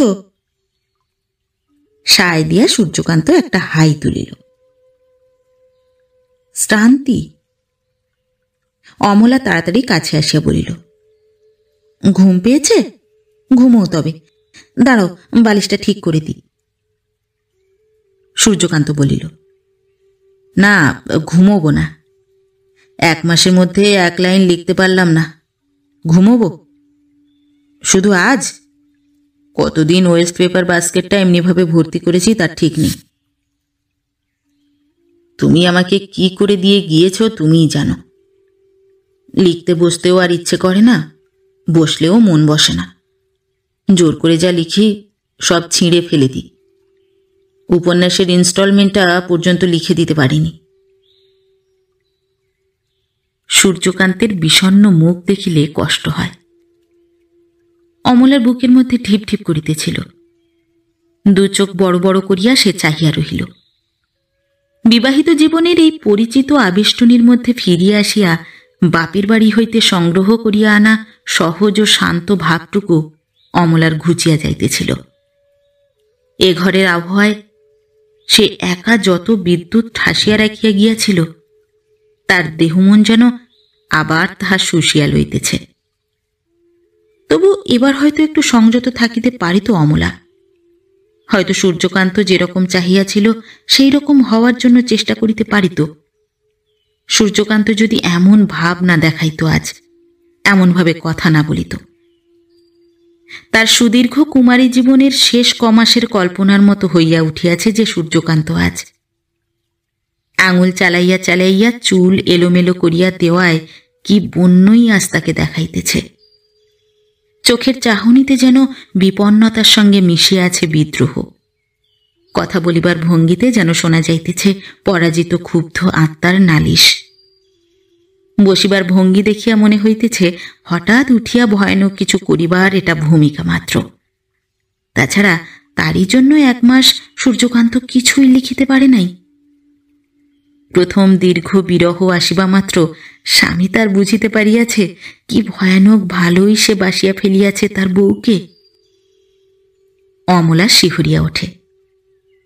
সায় দিয়া সূর্যকান্ত একটা হাই তুলিল। শ্রান্তি? অমলা তাড়াতাড়ি কাছে আসিয়া বলিল, ঘুম পেয়েছে? ঘুমোও তবে, দাঁড়াও বালিশটা ঠিক করে দিই। সূর্যকান্ত বলিল, না, ঘুমোবো না। 1 মাসের মধ্যে 1 লাইন লিখতে পারলাম না, ঘুমোবো। শুধু আজ? কতদিন ওয়েস্ট পেপার বাস্কেটটা এমনিভাবে ভর্তি করেছি তার ঠিক নেই। তুমি আমাকে কি করে দিয়ে গিয়েছ তুমিই জানো। লিখতে বসতেও আর ইচ্ছে করে না, বসলেও মন বসে না। জোর করে যা লিখি সব ছিঁড়ে ফেলে দিই। উপন্যাসের ইনস্টলমেন্টটা পর্যন্ত লিখে দিতে পারিনি। সূর্যকান্তের বিষণ্ণ মুখ দেখিলে কষ্ট হয়। অমলার বুকের মধ্যে ঢিপ ঢিপ করিতেছিল। 2 চোখ বড় বড় করিয়া সে চাহিয়া রহিল। বিবাহিত জীবনের এই পরিচিত আবেষ্টনীর মধ্যে ফিরিয়া আসিয়া বাপের বাড়ি হইতে সংগ্রহ করিয়া আনা সহজ ও শান্ত ভাবটুকু অমলার ঘুচিয়া যাইতেছিল। এ ঘরের আবহাওয়ায় সে একা যত বিদ্যুৎ ঠাসিয়া রাখিয়া গিয়াছিল, তার দেহমন যেন আবার তাহা শুষিয়া লইতেছে। তবু এবার হয়তো একটু সংযত থাকিতে পারিত অমলা। হয়তো সূর্যকান্ত যেরকম চাহিয়াছিল সেই রকম হওয়ার জন্য চেষ্টা করিতে পারিত। সূর্যকান্ত যদি এমন ভাব না দেখাইত, আজ এমনভাবে কথা না বলিত। তার সুদীর্ঘ কুমারী জীবনের শেষ কমাসের কল্পনার মতো হইয়া উঠিয়াছে যে সূর্যকান্ত আজ। আঙুল চালাইয়া চালাইয়া চুল এলোমেলো করিয়া দেওয়ায় কি বন্যই আজ তাকে দেখাইতেছে। চোখের চাহনিতে যেন বিপন্নতার সঙ্গে মিশিয়ে আছে বিদ্রোহ। কথা বলিবার ভঙ্গিতে যেন শোনা যাইতেছে পরাজিত ক্ষুব্ধ আত্মার নালিশ। বসিবার ভঙ্গি দেখিয়া মনে হইতেছে হঠাৎ উঠিয়া ভয়ানক কিছু করিবার এটা ভূমিকা মাত্র। তাছাড়া তারই জন্য 1 মাস সূর্যকান্ত কিছুই লিখিতে পারে নাই। প্রথম দীর্ঘ বিরহ আসিবা মাত্র স্বামী তার বুঝিতে পারিয়াছে কি ভয়ানক ভালোই সে বাসিয়া ফেলিয়াছে তার বউকে। অমলা শিহরিয়া ওঠে,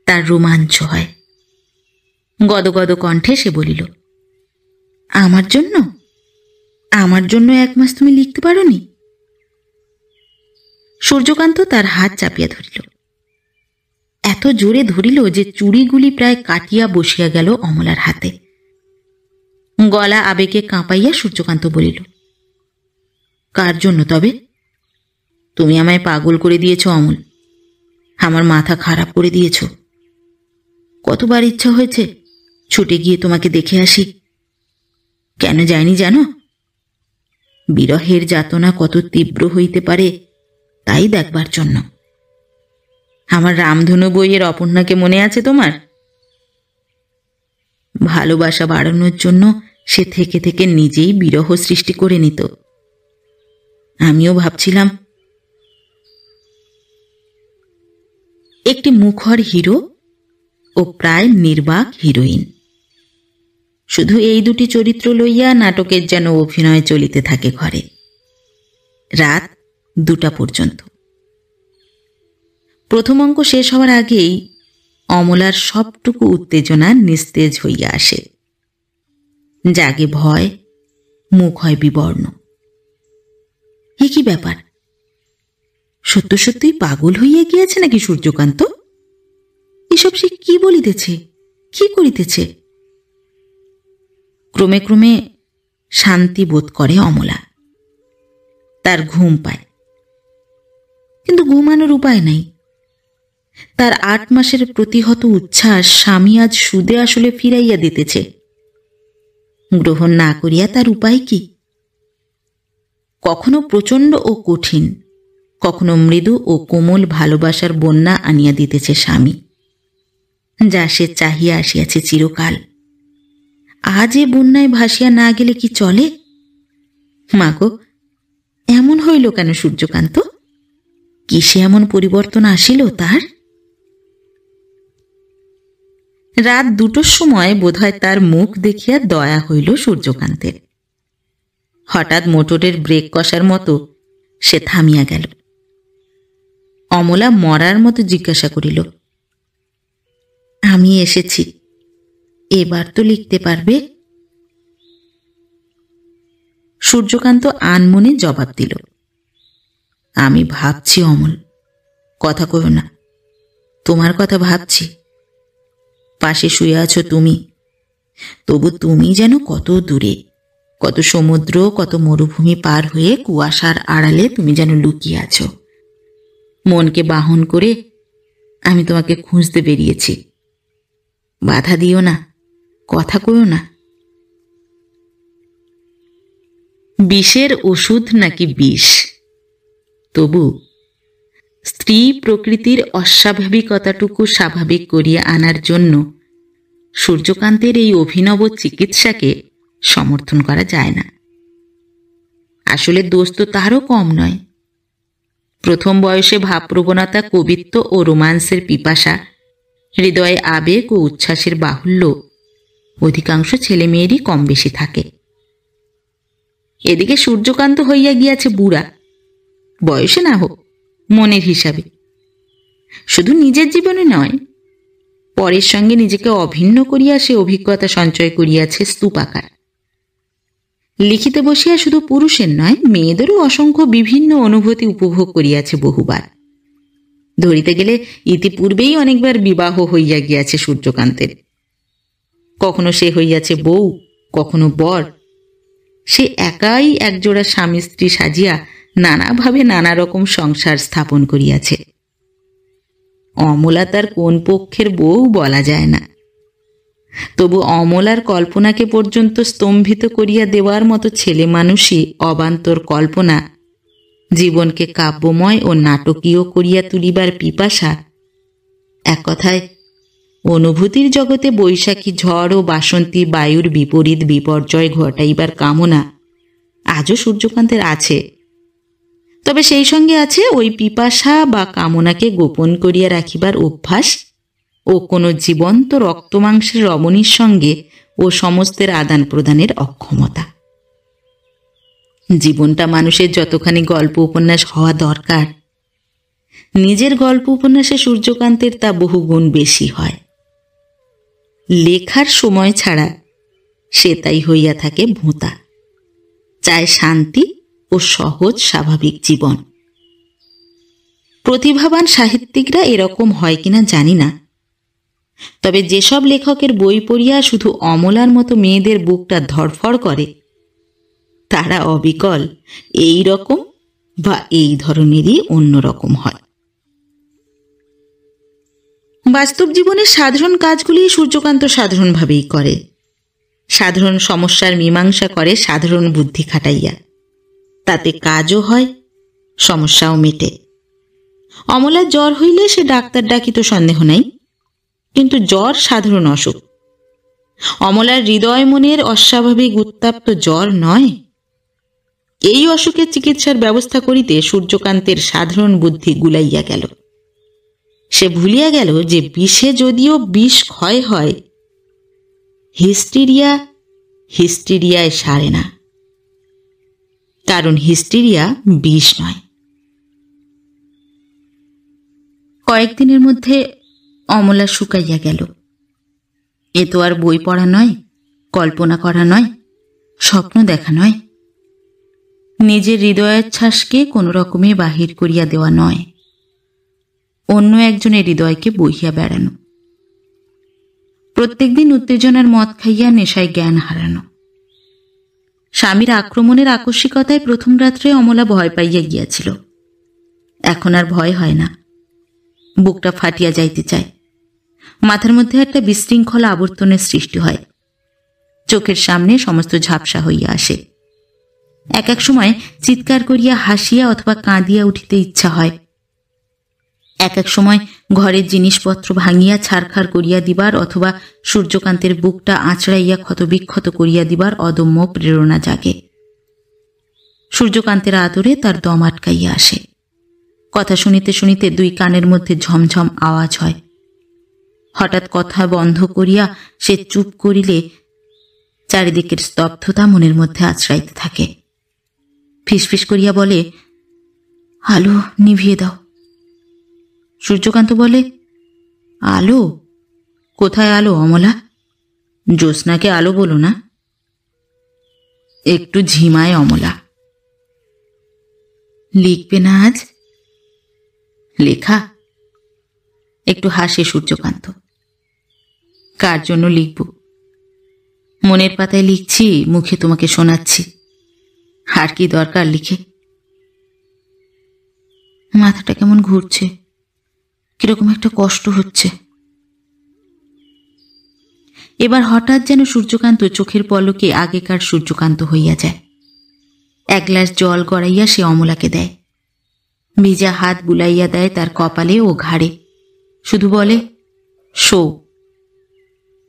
তার রোমাঞ্চ হয়। গদগদ কণ্ঠে সে বলিল, আমার জন্য? আমার জন্য 1 মাস তুমি লিখতে পারোনি? সূর্যকান্ত তার হাত চাপিয়া ধরিল, এত জোরে ধরিল যে চুড়িগুলি প্রায় কাটিয়া বসিয়া গেল অমলার হাতে। গলা আবেগে কাঁপাইয়া সূর্যকান্ত বলিল, কার জন্য তবে? তুমি আমায় পাগল করে দিয়েছ অমল, আমার মাথা খারাপ করে দিয়েছ। কতবার ইচ্ছা হয়েছে ছুটে গিয়ে তোমাকে দেখে আসি, কেন যায়নি জানো? বিরহের যাতনা কত তীব্র হইতে পারে তাই দেখবার জন্য। আমার রামধনু বইয়ের অপর্ণাকে মনে আছে তোমার? ভালোবাসা বাড়ানোর জন্য সে থেকে থেকে নিজেই বিরহ সৃষ্টি করে নিত। আমিও ভাবছিলাম একটি মুখর হিরো ও প্রায় নির্বাক হিরোইন, শুধু এই 2টি চরিত্র লইয়া নাটকের যেন অভিনয় চলিতে থাকে ঘরে, রাত 2টা পর্যন্ত। প্রথম অঙ্ক শেষ হওয়ার আগেই অমলার সবটুকু উত্তেজনা নিস্তেজ হইয়া আসে। জাগে ভয়, মুখ হয় বিবর্ণ। এ কি ব্যাপার? সত্য সত্যই পাগল হইয়া গিয়াছে নাকি সূর্যকান্ত? এসব সে কি বলিতেছে, কি করিতেছে? ক্রমে ক্রমে শান্তি বোধ করে অমলা। তার ঘুম পায়, কিন্তু ঘুমানোর উপায় নাই। তার 8 মাসের প্রতিহত উচ্ছ্বাস স্বামী আজ সুদে আসলে ফিরাইয়া দিতেছে। গ্রহণ না করিয়া তার উপায় কি? কখনো প্রচণ্ড ও কঠিন, কখনো মৃদু ও কোমল ভালোবাসার বন্যা আনিয়া দিতেছে স্বামী, যা সে চাহিয়া আসিয়াছে চিরকাল। আজ এ বন্যায় ভাসিয়া না গেলে কি চলে? মাগো, এমন হইল কেন সূর্যকান্ত? কিসে এমন পরিবর্তন আসিল তার? রাত 2টোর সময় বোধহয় তার মুখ দেখিয়া দয়া হইল সূর্যকান্তের। হঠাৎ মোটরের ব্রেক কষার মতো সে থামিয়া গেল। অমলা মরার মতো জিজ্ঞাসা করিল, আমি এসেছি, এবার তো লিখতে পারবে? সূর্যকান্ত আনমনে জবাব দিল, আমি ভাবছি অমল, কথা কইও না, তোমার কথা ভাবছি। পাশে শুয়ে আছো তুমি, তবু তুমি যেন কত দূরে, কত সমুদ্র, কত মরুভূমি পার হয়ে কুয়াশার আড়ালে তুমি যেন লুকিয়ে আছো। মনকে বাহন করে আমি তোমাকে খুঁজতে বেরিয়েছি। বাধা দিও না, কথা কইও না। বিষের ওষুধ নাকি বিষ, তবু স্ত্রী প্রকৃতির অস্বাভাবিকতাটুকু স্বাভাবিক করিয়া আনার জন্য সূর্যকান্তের এই অভিনব চিকিৎসাকে সমর্থন করা যায় না। আসলে দোষ তো তারও কম নয়। প্রথম বয়সে ভাবপ্রবণতা, কবিত্ব ও রোমান্সের পিপাসা, হৃদয়ে আবেগ ও উচ্ছ্বাসের বাহুল্য অধিকাংশ ছেলেমেয়েরই কম বেশি থাকে। এদিকে সূর্যকান্ত হইয়া গিয়াছে বুড়া, বয়সে না হোক, মনের হিসাবে। শুধু নিজের জীবনে নয়, পরের সঙ্গে নিজেকে অভিন্ন করিয়া সে অভিজ্ঞতা সঞ্চয় করিয়াছে স্তূপাকার। লিখিতে বসিয়া শুধু পুরুষের নয়, মেয়েদেরও অসংখ্য বিভিন্ন অনুভূতি উপভোগ করিয়াছে বহুবার। ধরিতে গেলে ইতিপূর্বেই অনেকবার বিবাহ হইয়া গিয়াছে সূর্যকান্তের। কখনো সে হইয়াছে বউ, কখনো বর। সে একাই একজোড়া স্বামী স্ত্রী সাজিয়া নানাভাবে নানা রকম সংসার স্থাপন করিয়াছে। অমলা তার কোন পক্ষের বউ বলা যায় না, তবু অমলার কল্পনাকে পর্যন্ত স্তম্ভিত করিয়া দেওয়ার মতো ছেলে মানুষই অবান্তর কল্পনা, জীবনকে কাব্যময় ও নাটকীয় করিয়া তুলিবার পিপাসা, এক কথায় অনুভূতির জগতে বৈশাখী ঝড় ও বাসন্তী বায়ুর বিপরীত বিপর্যয় ঘটাইবার কামনা আজও সূর্যকান্তের আছে। তবে সেই সঙ্গে আছে ওই পিপাসা বা কামনাকে গোপন করিয়া রাখিবার অভ্যাস ও কোনো জীবন্ত রক্তমাংসের রমণীর সঙ্গে ও সমস্তের আদান প্রদানের অক্ষমতা। জীবনটা মানুষের যতখানি গল্প উপন্যাস হওয়া দরকার, নিজের গল্প উপন্যাসে সূর্যকান্তের তা বহুগুণ বেশি হয়। লেখার সময় ছাড়া সে তাই হইয়া থাকে ভোঁতা, চায় শান্তি ও সহজ স্বাভাবিক জীবন। প্রতিভাবান সাহিত্যিকরা এরকম হয় কিনা জানি না, তবে যেসব লেখকের বই পড়িয়া শুধু অমলার মতো মেয়েদের বুকটা ধড়ফড় করে, তারা অবিকল এই রকম বা এই ধরনেরই অন্যরকম হয়। বাস্তব জীবনের সাধারণ কাজগুলি সূর্যকান্ত সাধারণভাবেই করে। সাধারণ সমস্যার মীমাংসা করে সাধারণ বুদ্ধি খাটাইয়া। তাতে কাজও হয়, সমস্যাও মেটে। অমলার জ্বর হইলে সে ডাক্তার ডাকিত সন্দেহ নাই, কিন্তু জ্বর সাধারণ অসুখ। অমলার হৃদয় মনের অস্বাভাবিক উত্তাপ্ত জ্বর নয়। এই অসুখের চিকিৎসার ব্যবস্থা করিতে সূর্যকান্তের সাধারণ বুদ্ধি গুলাইয়া গেল। সে ভুলিয়া গেল যে বিষে যদিও বিষ ক্ষয় হয়, হিস্টিরিয়ায় সারে না, কারণ হিস্টিরিয়া বিষ নয়। কয়েকদিনের মধ্যে অমলা শুকাইয়া গেল। এ তো আর বই পড়া নয়, কল্পনা করা নয়, স্বপ্ন দেখা নয়, নিজের হৃদয়ের ছাসকে কোনো রকমে বাহির করিয়া দেওয়া নয়, অন্য একজনের হৃদয়কে বহিয়া বেড়ানো, প্রত্যেকদিন উত্তেজনার মদ খাইয়া নেশায় জ্ঞান হারানো। স্বামীর আক্রমণের আকস্মিকতায় প্রথম রাত্রে অমলা ভয় পাইয়া গিয়াছিল। এখন আর ভয় হয় না। বুকটা ফাটিয়া যাইতে চায়, মাথার মধ্যে একটা বিশৃঙ্খল আবর্তনের সৃষ্টি হয়, চোখের সামনে সমস্ত ঝাপসা হইয়া আসে। এক এক সময় চিৎকার করিয়া হাসিয়া অথবা কাঁদিয়া উঠিতে ইচ্ছা হয়। এক এক সময় ঘরের জিনিসপত্র ভাঙিয়া ছারখার করিয়া দিবার অথবা সূর্যকান্তের বুকটা আঁচড়াইয়া ক্ষতবিক্ষত করিয়া দিবার অদম্য প্রেরণা জাগে। সূর্যকান্তের আদরে তার দম আটকাইয়া আসে। কথা শুনিতে শুনিতে দুই কানের মধ্যে ঝমঝম আওয়াজ হয়। হঠাৎ কথা বন্ধ করিয়া সে চুপ করিলে চারিদিকের স্তব্ধতা মনের মধ্যে আছড়াইতে থাকে। ফিসফিস করিয়া বলে, আলো নিভিয়ে দাও। সূর্যকান্ত বলে, আলো? কোথায় আলো অমলা? জ্যোৎস্নাকে আলো বলো না। একটু ঝিমায় অমলা। লিখবে না আজ? লেখা? একটু হাসে সূর্যকান্ত। কার জন্য লিখব? মনের পাতায় লিখছি, মুখে তোমাকে শোনাচ্ছি। আর কি দরকার লিখে? মাথাটা কেমন ঘুরছে, কিরকম একটা কষ্ট হচ্ছে। এবার হঠাৎ যেন সূর্যকান্ত চোখের পলকে আগেকার সূর্যকান্ত হইয়া যায়। এক গ্লাস জল গড়াইয়া সে অমলাকে দেয়, ভিজা হাত বুলাইয়া দেয় তার কপালে ও ঘাড়ে, শুধু বলে, শো।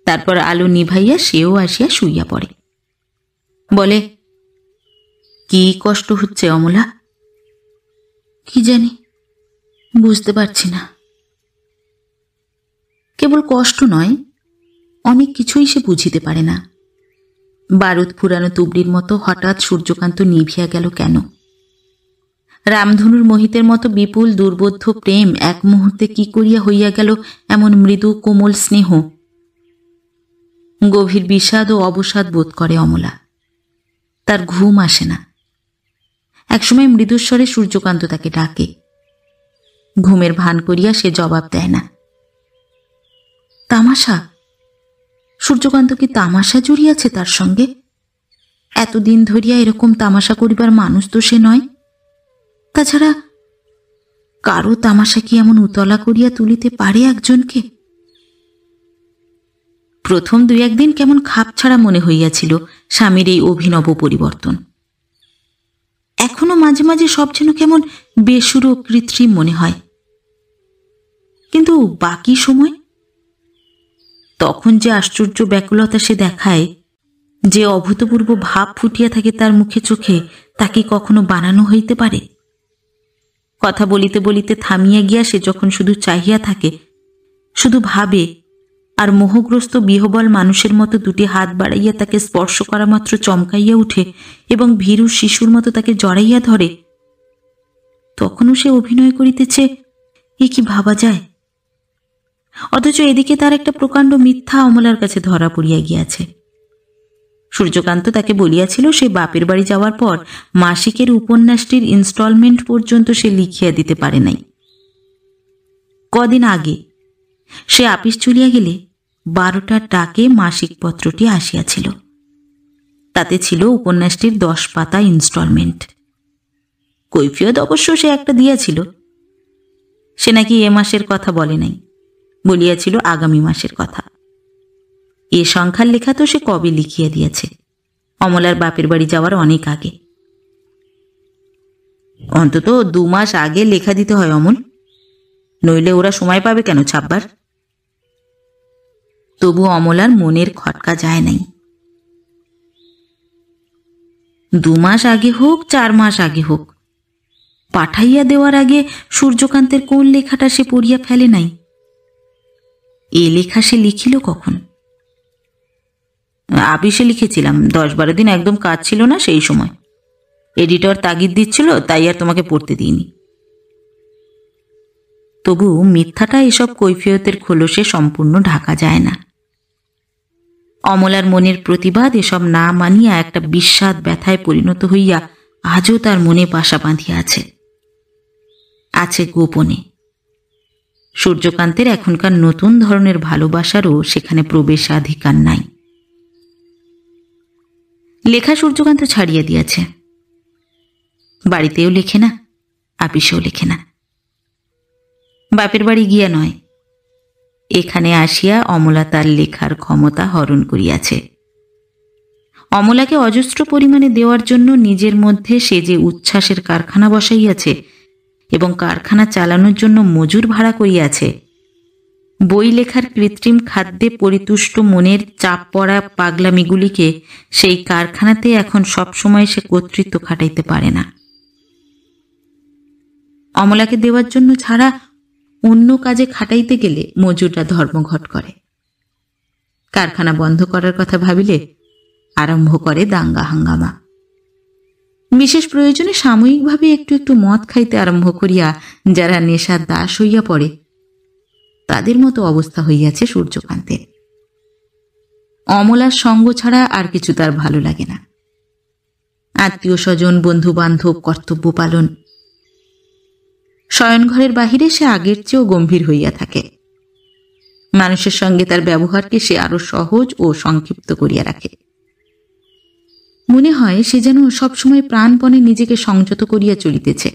তারপর আলো নিভাইয়া সেও আসিয়া শুইয়া পড়ে। বলে, কি কষ্ট হচ্ছে অমলা? কি জানি, বুঝতে পারছি না। কেবল কষ্ট নয়, অনেক কিছুই সে বুঝিতে পারে না। বারুদ ফুরানো তুবড়ির মতো হঠাৎ সূর্যকান্ত নিভিয়া গেল কেন? রামধনুর মোহিতের মতো বিপুল দুর্বোধ্য প্রেম এক মুহূর্তে কি করিয়া হইয়া গেল এমন মৃদু কোমল স্নেহ? গভীর বিষাদ ও অবসাদ বোধ করে অমলা। তার ঘুম আসে না। একসময় মৃদুস্বরে সূর্যকান্ত তাকে ডাকে। ঘুমের ভান করিয়া সে জবাব দেয় না। তামাশা? সূর্যকান্ত কি তামাশা জড়িয়াছে তার সঙ্গে? এতদিন ধরিয়া এরকম তামাশা করিবার মানুষ তো সে নয়। তাছাড়া কারো তামাশা কি এমন উতলা করিয়া তুলিতে পারে একজনকে? প্রথম দুই একদিন কেমন খাপছাড়া মনে হইয়াছিল স্বামীর এই অভিনব পরিবর্তন। এখনো মাঝে মাঝে সব যেন কেমন বেসুরো কৃত্রিম মনে হয়। কিন্তু বাকি সময় তখন যে আশ্চর্য ব্যাকুলতা সে দেখায়, যে অভূতপূর্ব ভাব ফুটিয়া থাকে তার মুখে চোখে, তা কি কখনো বানানো হইতে পারে? কথা বলিতে বলিতে থামিয়া গিয়া সে যখন শুধু চাহিয়া থাকে, শুধু ভাবে, আর মোহগ্রস্ত বিহবল মানুষের মতো দুটি হাত বাড়াইয়া তাকে স্পর্শ করা মাত্র চমকাইয়া উঠে এবং ভীরু শিশুর মতো তাকে জড়াইয়া ধরে, তখনও সে অভিনয় করিতেছে, এ কি ভাবা যায়? অথচ এদিকে তার একটা প্রকাণ্ড মিথ্যা অমলার কাছে ধরা পড়িয়া গিয়াছে। সূর্যকান্ত তাকে বলিয়াছিল সে বাপের বাড়ি যাওয়ার পর মাসিকের উপন্যাসটির ইনস্টলমেন্ট পর্যন্ত সে লিখিয়া দিতে পারে নাই। কদিন আগে সে আপিস চলিয়া গেলে 12টার ডাকে মাসিক পত্রটি আসিয়াছিল। তাতে ছিল উপন্যাসটির 10 পাতা ইনস্টলমেন্ট। কৈফিয়ত অবশ্য সে একটা দিয়াছিল। সে নাকি এ মাসের কথা বলে নাই, বলিয়াছিল আগামী মাসের কথা। এ সংখ্যার লেখা তো সে কবে লিখিয়া দিয়েছে, অমলার বাপের বাড়ি যাওয়ার অনেক আগে। অন্তত 2 মাস আগে লেখা দিতে হয় অমল, নইলে ওরা সময় পাবে কেন ছাপবার? তবু অমলার মনের খটকা যায় নাই। 2 মাস আগে হোক, 4 মাস আগে হোক, পাঠাইয়া দেওয়ার আগে সূর্যকান্তের কোন লেখাটা সে পড়িয়া ফেলে নাই? এ লেখা সে লিখিল কখন? আপিসে লিখেছিলাম, 10-12 দিন একদম কাজ ছিল না, সেই সময় এডিটর তাগিদ দিচ্ছিল, তাই আর তোমাকে পড়তে দিইনি। তবু মিথ্যাটা এসব কৈফিয়তের খোলসে সম্পূর্ণ ঢাকা যায় না। অমলার মনের প্রতিবাদ এসব না মানিয়া একটা বিস্বাদ ব্যথায় পরিণত হইয়া আজও তার মনে বাসা বাঁধিয়া আছে গোপনে। সূর্যকান্তের এখনকার নতুন ধরনের ভালোবাসারও সেখানে প্রবেশাধিকার নাই। লেখা সূর্যকান্ত ছাড়িয়া দিয়াছে। বাড়িতেও লেখে না, আপিসেও লেখে না। বাপের বাড়ি গিয়া নয়, এখানে আসিয়া অমলা তার লেখার ক্ষমতা হরণ করিয়াছে। অমলাকে অজস্র পরিমাণে দেওয়ার জন্য নিজের মধ্যে সে যে উচ্ছ্বাসের কারখানা বসাইয়াছে এবং কারখানা চালানোর জন্য মজুর ভাড়া করিয়াছে, বই লেখার কৃত্রিম খাদ্যে পরিতুষ্ট মনের চাপ পড়া পাগলামিগুলিকে সেই কারখানাতে এখন সবসময় সে কর্তৃত্ব খাটাইতে পারে না। অমলাকে দেওয়ার জন্য ছাড়া অন্য কাজে খাটাইতে গেলে মজুররা ধর্মঘট করে। কারখানা বন্ধ করার কথা ভাবিলে আরম্ভ করে দাঙ্গা হাঙ্গামা। বিশেষ প্রয়োজনে সাময়িকভাবে একটু একটু মদ খাইতে আরম্ভ করিয়া যারা নেশার দাস হইয়া পড়ে, তাদের মতো অবস্থা হইয়াছে সূর্যকান্তের। অমলার সঙ্গ ছাড়া আর কিছু তার ভালো লাগে না। আত্মীয় স্বজন, বন্ধু বান্ধব, কর্তব্য পালন, শয়নঘরের বাহিরে সে আগের চেয়েও গম্ভীর হইয়া থাকে। মানুষের সঙ্গে তার ব্যবহারকে সে আরো সহজ ও সংক্ষিপ্ত করিয়া রাখে। মনে হয় সে যেন সবসময় প্রাণপণে নিজেকে সংযত করিয়া চলিতেছে,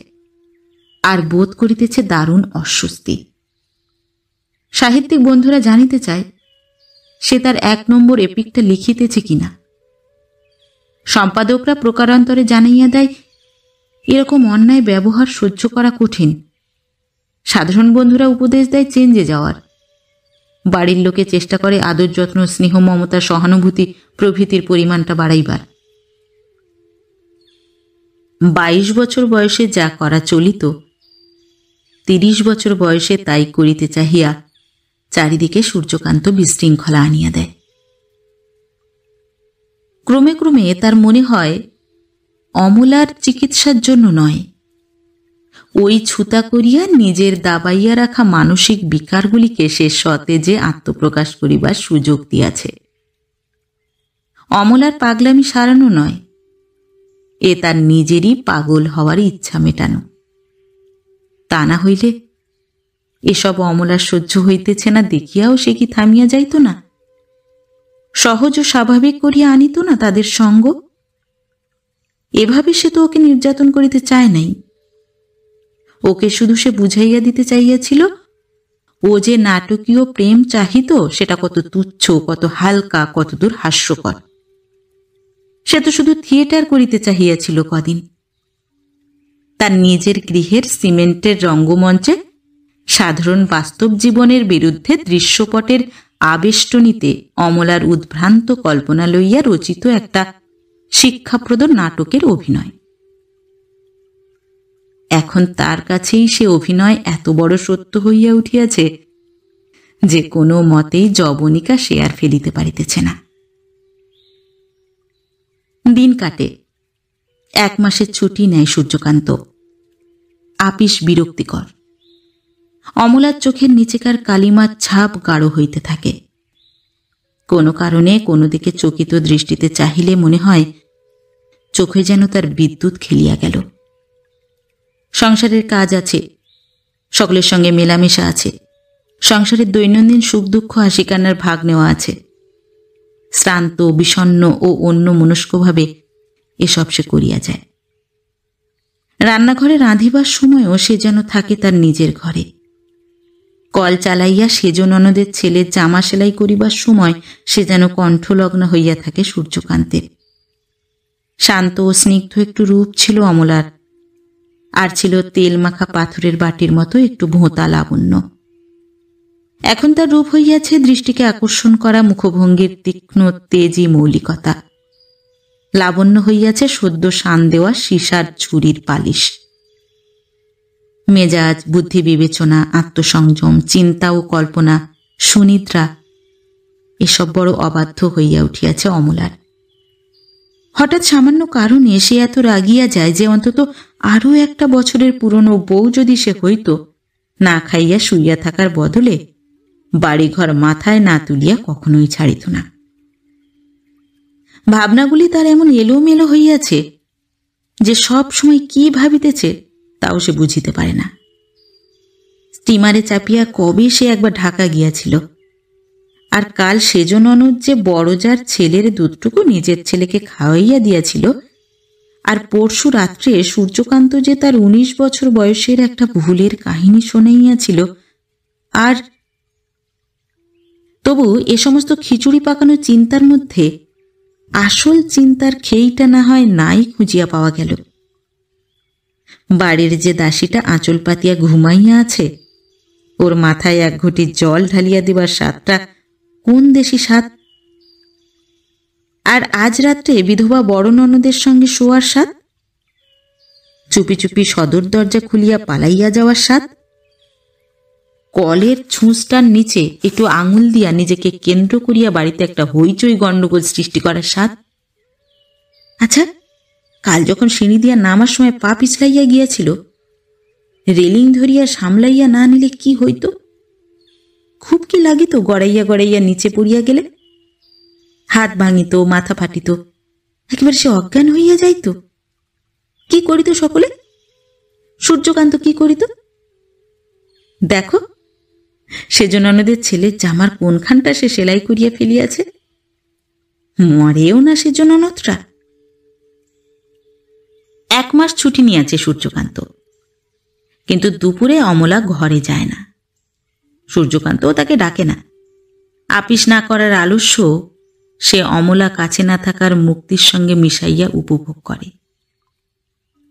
আর বোধ করিতেছে দারুণ অস্বস্তি। সাহিত্যিক বন্ধুরা জানিতে চায় সে তার 1 নম্বর এপিকটা লিখিতেছে কিনা। সম্পাদকরা প্রকারান্তরে জানাইয়া দেয় এরকম অন্যায় ব্যবহার সহ্য করা কঠিন। সাধারণ বন্ধুরা উপদেশ দেয় চেঞ্জে যাওয়ার। বাড়ির লোকে চেষ্টা করে আদর যত্ন, স্নেহ, মমতা, সহানুভূতি প্রভৃতির পরিমাণটা বাড়াইবার। 22 বছর বয়সে যা করা চলিত, 30 বছর বয়সে তাই করিতে চাহিয়া চারিদিকে সূর্যকান্ত বিশৃঙ্খলা আনিয়া দেয়। ক্রমে ক্রমে তার মনে হয় অমলার চিকিৎসার জন্য নয়, ওই ছুতা করিয়া নিজের দাবাইয়া রাখা মানসিক বিকারগুলিকে সে সতেজে আত্মপ্রকাশ করিবার সুযোগ দিয়াছে। অমলার পাগলামি সারানো নয়, এ তার নিজেরই পাগল হওয়ার ইচ্ছা মেটানো। তা না হইলে এসব অমলার সহ্য হইতেছে না দেখিয়াও সে কি থামিয়া যাইত না? সহজ ও স্বাভাবিক করিয়া আনিত না তাদের সঙ্গ? এভাবে সে তো ওকে নির্যাতন করিতে চায় নাই। ওকে শুধু সে বুঝাইয়া দিতে চাইয়াছিল ও যে নাটকীয় প্রেম চাহিত সেটা কত তুচ্ছ, কত হালকা, কতদূর হাস্যকর। সে তো শুধু থিয়েটার করিতে চাহিয়াছিল কদিন। তার নিজের গৃহের সিমেন্টের রঙ্গমঞ্চে সাধারণ বাস্তব জীবনের বিরুদ্ধে দৃশ্যপটের আবেষ্টনীতে অমলার উদ্ভ্রান্ত কল্পনা লইয়া রচিত একটা শিক্ষাপ্রদ নাটকের অভিনয়। এখন তার কাছেই সে অভিনয় এত বড় সত্য হইয়া উঠিয়াছে যে কোনো মতেই যবনিকা সে আর ফেলিতে পারিতেছে না। দিন কাটে। 1 মাসের ছুটি নেয় সূর্যকান্ত। আপিস বিরক্তিকর। অমলার চোখের নিচেকার কালিমার ছাপ গাঢ় হইতে থাকে। কোনো কারণে কোনো দিকে চকিত দৃষ্টিতে চাহিলে মনে হয় চোখে যেন তার বিদ্যুৎ খেলিয়া গেল। সংসারের কাজ আছে, সকলের সঙ্গে মেলামেশা আছে, সংসারের দৈনন্দিন সুখ দুঃখ হাসি কান্নার ভাগ নেওয়া আছে। শ্রান্ত, বিষণ্ণ ও অন্য মনস্কভাবে এসব সে করিয়া যায়। রান্নাঘরে রাঁধিবার সময়ও সে যেন থাকে তার নিজের ঘরে। কল চালাইয়া সেজ ননদের ছেলের জামা সেলাই করিবার সময় সে যেন কণ্ঠলগ্ন হইয়া থাকে সূর্যকান্তের। শান্ত ও স্নিগ্ধ একটু রূপ ছিল অমলার, আর ছিল তেল মাখা পাথরের বাটির মতো একটু ভোঁতা লাবণ্য। এখন তার রূপ হইয়াছে দৃষ্টিকে আকর্ষণ করা মুখভঙ্গির তীক্ষ্ণ তেজি মৌলিকতা। লাবণ্য হইয়াছে সদ্য শান দেওয়া সীসার ছুরির পালিশ। মেজাজ, বুদ্ধি, বিবেচনা, আত্মসংযম, চিন্তা ও কল্পনা, সুনিদ্রা, এসব বড় অবাধ্য হইয়া উঠিয়াছে অমলার। হঠাৎ সামান্য কারণে সে এত রাগিয়া যায় যে অন্তত আরো 1 বছরের পুরনো বউ যদি সে হইত, না খাইয়া শুইয়া থাকার বদলে বাড়িঘর মাথায় না তুলিয়া কখনোই ছাড়িত না। ভাবনাগুলি তার এমন এলোমেলো হইয়াছে যে সব সময় কি ভাবিতেছে তাও সে বুঝিতে পারে না। স্টিমারে চাপিয়া কবে সে একবার ঢাকা গিয়াছিল, আর কাল সেজ ননদ যে বড়জার ছেলের দুধটুকু নিজের ছেলেকে খাওয়াইয়া দিয়াছিল, আর পরশু রাত্রে সূর্যকান্ত যে তার 19 বছর বয়সের একটা ভুলের কাহিনী শোনাইয়াছিল, আর তবু এ সমস্ত খিচুড়ি পাকানো চিন্তার মধ্যে আসল চিন্তার খেইটা না হয় নাই খুঁজিয়া পাওয়া গেল। বাড়ির যে দাসীটা আঁচল পাতিয়া ঘুমাইয়া আছে, ওর মাথায় এক ঘটি জল ঢালিয়া দিবার স্বাদটা কোন দেশি স্বাদ, আর আজ রাত্রে বিধবা বড় ননদের সঙ্গে শোয়ার স্বাদ, চুপি চুপি সদর দরজা খুলিয়া পালাইয়া যাওয়ার স্বাদ, কলের ছুঁচটার নিচে একটু আঙুল দিয়া নিজেকে কেন্দ্র করিয়া বাড়িতে একটা হইচই গণ্ডগোল সৃষ্টি করার স্বাদ। আচ্ছা, কাল যখন সিঁড়ি দিয়া নামার সময় পা পিছলাইয়া গিয়াছিল, রেলিং ধরিয়া সামলাইয়া না নিলে কি হইত? খুব কি লাগিত গড়াইয়া গড়াইয়া নিচে পড়িয়া গেলে? হাত ভাঙিত, মাথা ফাটিত, একেবারে সে অজ্ঞান হইয়া যাইত। কি করিত সকলে? সূর্যকান্ত কি করিত? দেখো, সেজ ননদের ছেলের জামার কোনখানটা সে সেলাই করিয়া ফেলিয়াছে। মরেও না সেজ ননদরা। 1 মাস ছুটি নিয়েছে সূর্যকান্ত, কিন্তু দুপুরে অমলা ঘরে যায় না। সূর্যকান্তও তাকে ডাকে না। আপিস না করার আলস্য সে অমলা কাছে না থাকার মুক্তির সঙ্গে মিশাইয়া উপভোগ করে।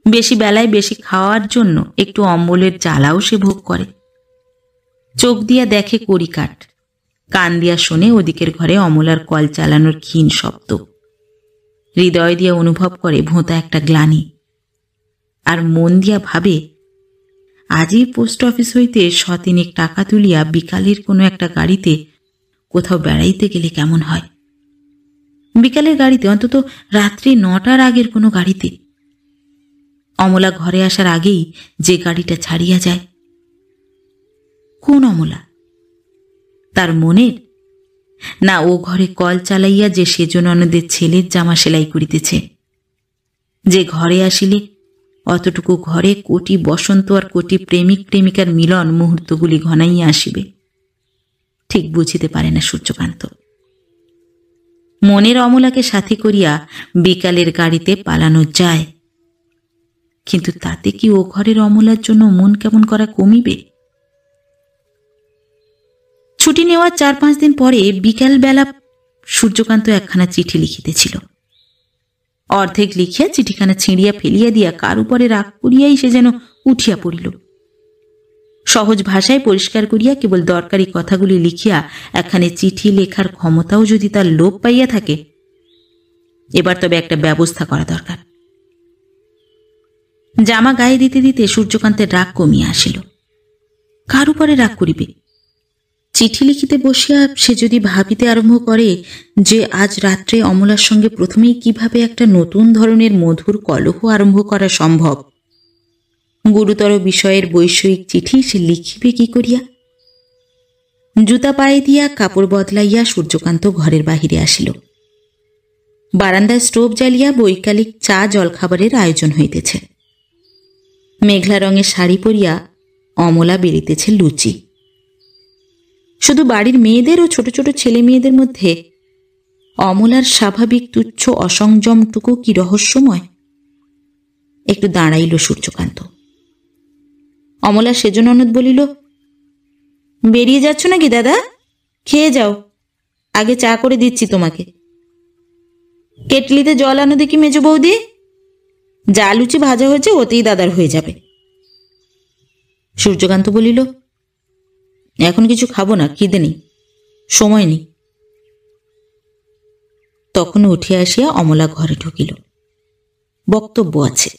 বেশি বেলায় বেশি খাওয়ার জন্য একটু অম্বলের জ্বালাও সে ভোগ করে। চোখ দিয়া দেখে কড়িকাঠ, কান দিয়া শোনে ওদিকের ঘরে অমলার কল চালানোর ক্ষীণ শব্দ, হৃদয় দিয়া অনুভব করে ভোঁতা একটা গ্লানি, আর মন দিয়া ভাবে আজই পোস্ট অফিস হইতে 100 টাকা তুলিয়া বিকালের কোনো একটা গাড়িতে কোথাও বেড়াইতে গেলে কেমন হয়। বিকালের গাড়িতে, অন্তত রাত্রি 9টার আগের কোনো গাড়িতে। অমলা ঘরে আসার আগেই যে গাড়িটা ছাড়িয়া যায়। কোন অমলা? তার মনের? না ও ঘরে কল চালাইয়া যে সেজ ননদের ছেলের জামা সেলাই করিতেছে, যে ঘরে আসিলে অতটুকু ঘরে কোটি বসন্ত আর কোটি প্রেমিক প্রেমিকার মিলন মুহূর্তগুলি ঘনাইয়া আসিবে? ঠিক বুঝিতে পারে না সূর্যকান্ত। মনের অমলাকে সাথী করিয়া বিকালের গাড়িতে পালানো যায়, কিন্তু তাতে কি ও ঘরের অমলার জন্য মন কেমন করা কমিবে? ছুটি নেওয়ার 4-5 দিন পরে বিকালবেলা সূর্যকান্ত একখানা চিঠি লিখিতেছিল। অর্ধেক লিখিয়া চিঠিখানা ছিঁড়িয়া ফেলিয়া দিয়া কার উপরে রাগ করিয়াই সে যেন উঠিয়া পড়িল। সহজ ভাষায় পরিষ্কার করিয়া কেবল দরকারি কথাগুলি লিখিয়া একখানে চিঠি লেখার ক্ষমতাও যদি তার লোপ পাইয়া থাকে, এবার তবে একটা ব্যবস্থা করা দরকার। জামা গায়ে দিতে দিতে সূর্যকান্তের রাগ কমিয়া আসিল। কার উপরে রাগ করিবে? চিঠি লিখিতে বসিয়া সে যদি ভাবিতে আরম্ভ করে যে আজ রাত্রে অমলার সঙ্গে প্রথমেই কিভাবে একটা নতুন ধরনের মধুর কলহ আরম্ভ করা সম্ভব, গুরুতর বিষয়ের বৈষয়িক চিঠি সে লিখিবে কি করিয়া? জুতা পায়ে দিয়া কাপড় বদলাইয়া সূর্যকান্ত ঘরের বাহিরে আসিল। বারান্দায় স্টোভ জ্বালিয়া বৈকালিক চা জলখাবারের আয়োজন হইতেছে। মেঘলা রঙের শাড়ি পরিয়া অমলা বেরিতেছে লুচি। শুধু বাড়ির মেয়েদের ও ছোট ছোট ছেলে মেয়েদের মধ্যে অমলার স্বাভাবিক তুচ্ছ অসংযমটুকু কি রহস্যময়? একটু দাঁড়াইল সূর্যকান্ত। অমলা সেজ ননদ বলিল, বেরিয়ে যাচ্ছ নাকি দাদা? খেয়ে যাও, আগে চা করে দিচ্ছি তোমাকে। কেটলিতে জল আনো দেখি মেজ বৌদি। যা লুচি ভাজা হয়েছে ওতেই দাদার হয়ে যাবে। সূর্যকান্ত বলিল, এখন কিছু খাবো না, খিদে নেই, সময় নেই। তখন উঠিয়া আসিয়া অমলা ঘরে ঢুকিল। বক্তব্য আছে।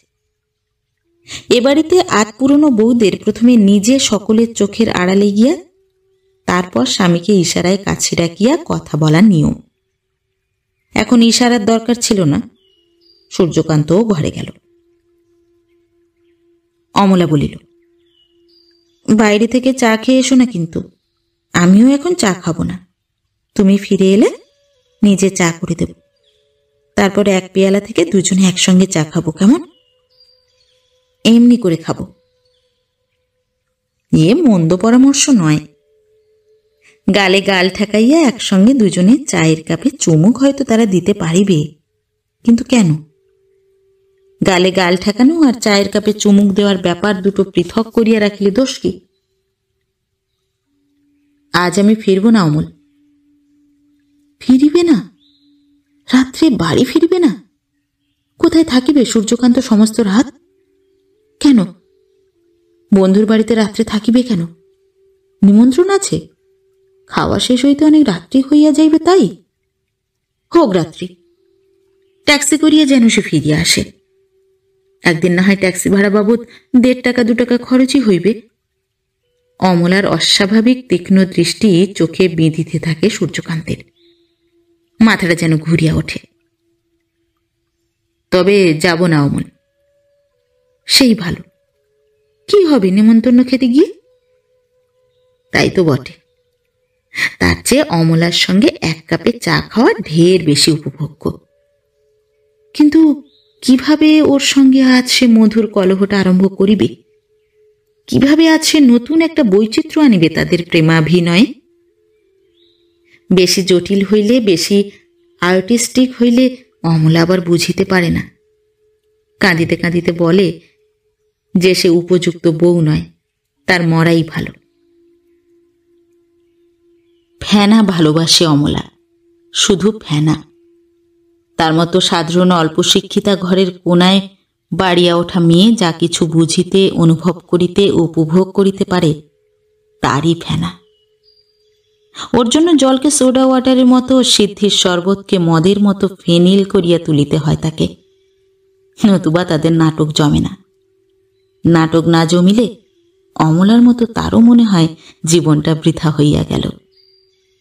এ বাড়িতে আট পুরনো বউদের প্রথমে নিজে সকলের চোখের আড়ালে গিয়া তারপর স্বামীকে ইশারায় কাছে ডাকিয়া কথা বলার নিয়ম। এখন ইশারার দরকার ছিল না। সূর্যকান্তও ঘরে গেল। অমলা বলিল, বাইরে থেকে চা খেয়ে এসো না, কিন্তু আমিও এখন চা খাবো না। তুমি ফিরে এলে নিজে চা করে দেব। তারপর এক পেয়ালা থেকে দুজনে একসঙ্গে চা খাবো, কেমন? এমনি করে খাবো। এ মন্দ পরামর্শ নয়। গালে গাল ঠেকাইয়া একসঙ্গে দুজনে চায়ের কাপে চুমুক হয়তো তারা দিতে পারিবে, কিন্তু কেন? গালে গাল ঠেকানো আর চায়ের কাপে চুমুক দেওয়ার ব্যাপার দুটো পৃথক করিয়া রাখিলে দোষ কি? আজ আমি ফিরব না অমল। ফিরিবে না? রাত্রে বাড়ি ফিরবে না? কোথায় থাকিবে সূর্যকান্ত সমস্ত রাত? কেন বন্ধুর বাড়িতে রাত্রে থাকিবে কেন? নিমন্ত্রণ আছে? খাওয়া শেষ হইতে অনেক রাত্রি হইয়া যাইবে, তাই হোক রাত্রি। ট্যাক্সি করিয়া যেন সে ফিরিয়া আসে। একদিন না হয় ট্যাক্সি ভাড়া বাবদ 1.5 টাকা 2 টাকা খরচই হইবে। অমলার অস্বাভাবিক তীক্ষ্ণ দৃষ্টি চোখে বিঁধিতে থাকে সূর্যকান্তের। মাথাটা যেন ঘুরিয়া ওঠে। তবে যাব না অমল। সেই ভালো। কি হবে নেমন্তন্ন খেতে গিয়ে? তাই তো বটে। তার চেয়ে অমলার সঙ্গে 1 কাপে চা খাওয়া ঢের বেশি উপভোগ্য। কিন্তু কিভাবে ওর সঙ্গে আজ সে মধুর কলহটা আরম্ভ করিবে? কিভাবে আজ সে নতুন একটা বৈচিত্র্য আনিবে তাদের প্রেমাভিনয়ে? বেশি জটিল হইলে, বেশি আর্টিস্টিক হইলে অমলা আবার বুঝিতে পারে না। কাঁদিতে কাঁদিতে বলে যে সে উপযুক্ত বউ নয়, তার মরাই ভালো। ফেনা ভালোবাসে অমলা, শুধু ফেনা। তার মতো সাধারণ অল্প শিক্ষিতা ঘরের কোনায় বাড়িয়া ওঠা মেয়ে যা কিছু বুঝিতে, অনুভব করিতে, উপভোগ করিতে পারে, তারই ফেনা। ওর জন্য জলকে সোডা ওয়াটারের মতো, সিদ্ধির শরবতকে মদের মতো ফেনিল করিয়া তুলিতে হয় তাকে। নতুবা তাদের নাটক জমে না। নাটক না জমিলে অমলার মতো তারও মনে হয় জীবনটা বৃথা হইয়া গেল,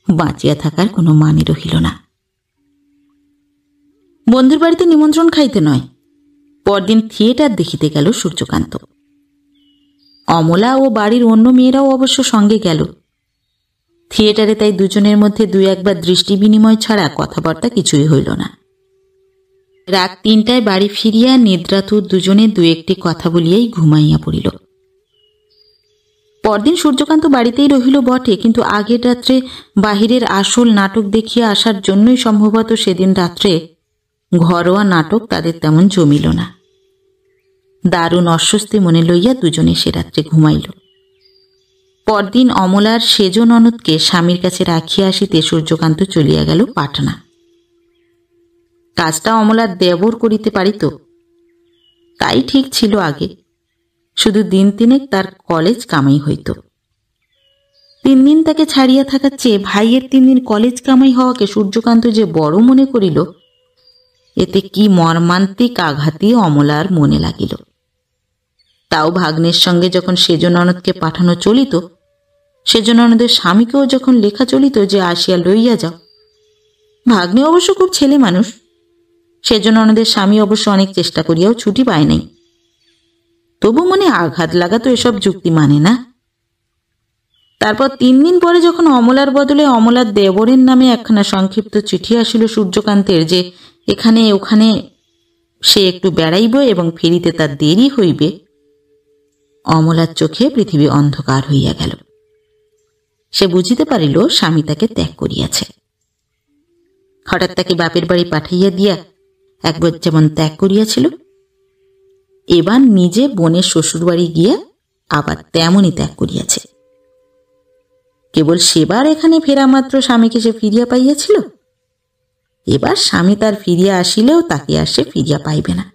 বাঁচিয়া থাকার কোনো মানে রহিল না। বন্ধুর বাড়িতে নিমন্ত্রণ খাইতে নয়, পরদিন থিয়েটার দেখিতে গেল সূর্যকান্ত। অমলা ও বাড়ির অন্য মেয়েরাও অবশ্য সঙ্গে গেল। থিয়েটারে তাই দুজনের মধ্যে 2-1 বার দৃষ্টি বিনিময় ছাড়া কথাবার্তা কিছুই হইল না। রাত 3টায় বাড়ি ফিরিয়া নিদ্রাতুর দুজনে 2-1টি কথা বলিয়াই ঘুমাইয়া পড়িল। পরদিন সূর্যকান্ত বাড়িতেই রহিল বটে, কিন্তু আগের রাত্রে বাহিরের আসল নাটক দেখিয়া আসার জন্যই সম্ভবত সেদিন রাত্রে ঘরোয়া নাটক তাদের তেমন জমিল না। দারুণ অস্বস্তি মনে লইয়া দুজনে সে রাত্রে ঘুমাইল। পরদিন অমলার সেজ ননদকে স্বামীর কাছে রাখিয়া আসিতে সূর্যকান্ত চলিয়া গেল পাটনা। কাজটা অমলার দেবর করিতে পারিত, তাই ঠিক ছিল আগে। শুধু 3 দিনে তার কলেজ কামাই হইত। 3 দিন তাকে ছাড়িয়া থাকার চেয়ে ভাইয়ের 3 দিন কলেজ কামাই হওয়াকে সূর্যকান্ত যে বড় মনে করিল, এতে কি মর্মান্তিক আঘাতই অমলার মনে লাগিল। তাও ভাগ্নের সঙ্গে যখন সেজ ননদকে পাঠানো চলিত, সেজ ননদের স্বামীকেও যখন লেখা চলিত যে আসিয়া লইয়া যাও। ভাগ্নে অবশ্য খুব ছেলে মানুষ। সেজ ননদের স্বামী অবশ্য অনেক চেষ্টা করিয়াও ছুটি পায় নাই। তবু মনে আঘাত লাগা তো এসব যুক্তি মানে না। তারপর 3 দিন পরে যখন অমলার বদলে অমলার দেবরের নামে একখানা সংক্ষিপ্ত চিঠি আসিল সূর্যকান্তের যে এখানে ওখানে সে একটু বেড়াইব এবং ফিরিতে তার দেরি হইবে, অমলার চোখে পৃথিবী অন্ধকার হইয়া গেল। সে বুঝিতে পারিল স্বামী তাকে ত্যাগ করিয়াছে। হঠাৎ তাকে বাপের বাড়ি পাঠাইয়া দিয়া একবার যেমন ত্যাগ করিয়াছিল, এবার নিজে বোনের শ্বশুর বাড়ি গিয়া আবার তেমনই ত্যাগ করিয়াছে। কেবল সেবার এখানে ফেরা মাত্র স্বামীকে সে ফিরিয়া পাইয়াছিল। এবার স্বামী তার ফিরিয়া আসিলেও তাকে আর সে ফিরিয়া পাইবে না।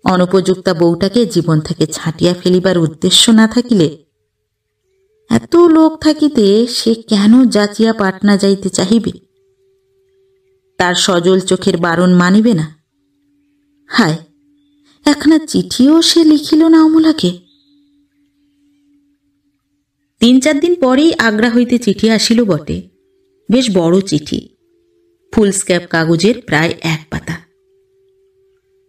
অনুপযুক্তা বউটাকে জীবন থেকে ছাঁটিয়া ফেলিবার উদ্দেশ্য না থাকিলে এত লোক থাকিতে সে কেন যাচিয়া পাটনা যাইতে চাহিবে? তার সজল চোখের বারণ মানিবে না? হায়, একখানা চিঠিও সে লিখিল না অমলাকে। 3-4 দিন পরেই আগ্রা হইতে চিঠি আসিল বটে। বেশ বড় চিঠি, ফুলস্ক্যাপ কাগজের প্রায় 1 পাতা।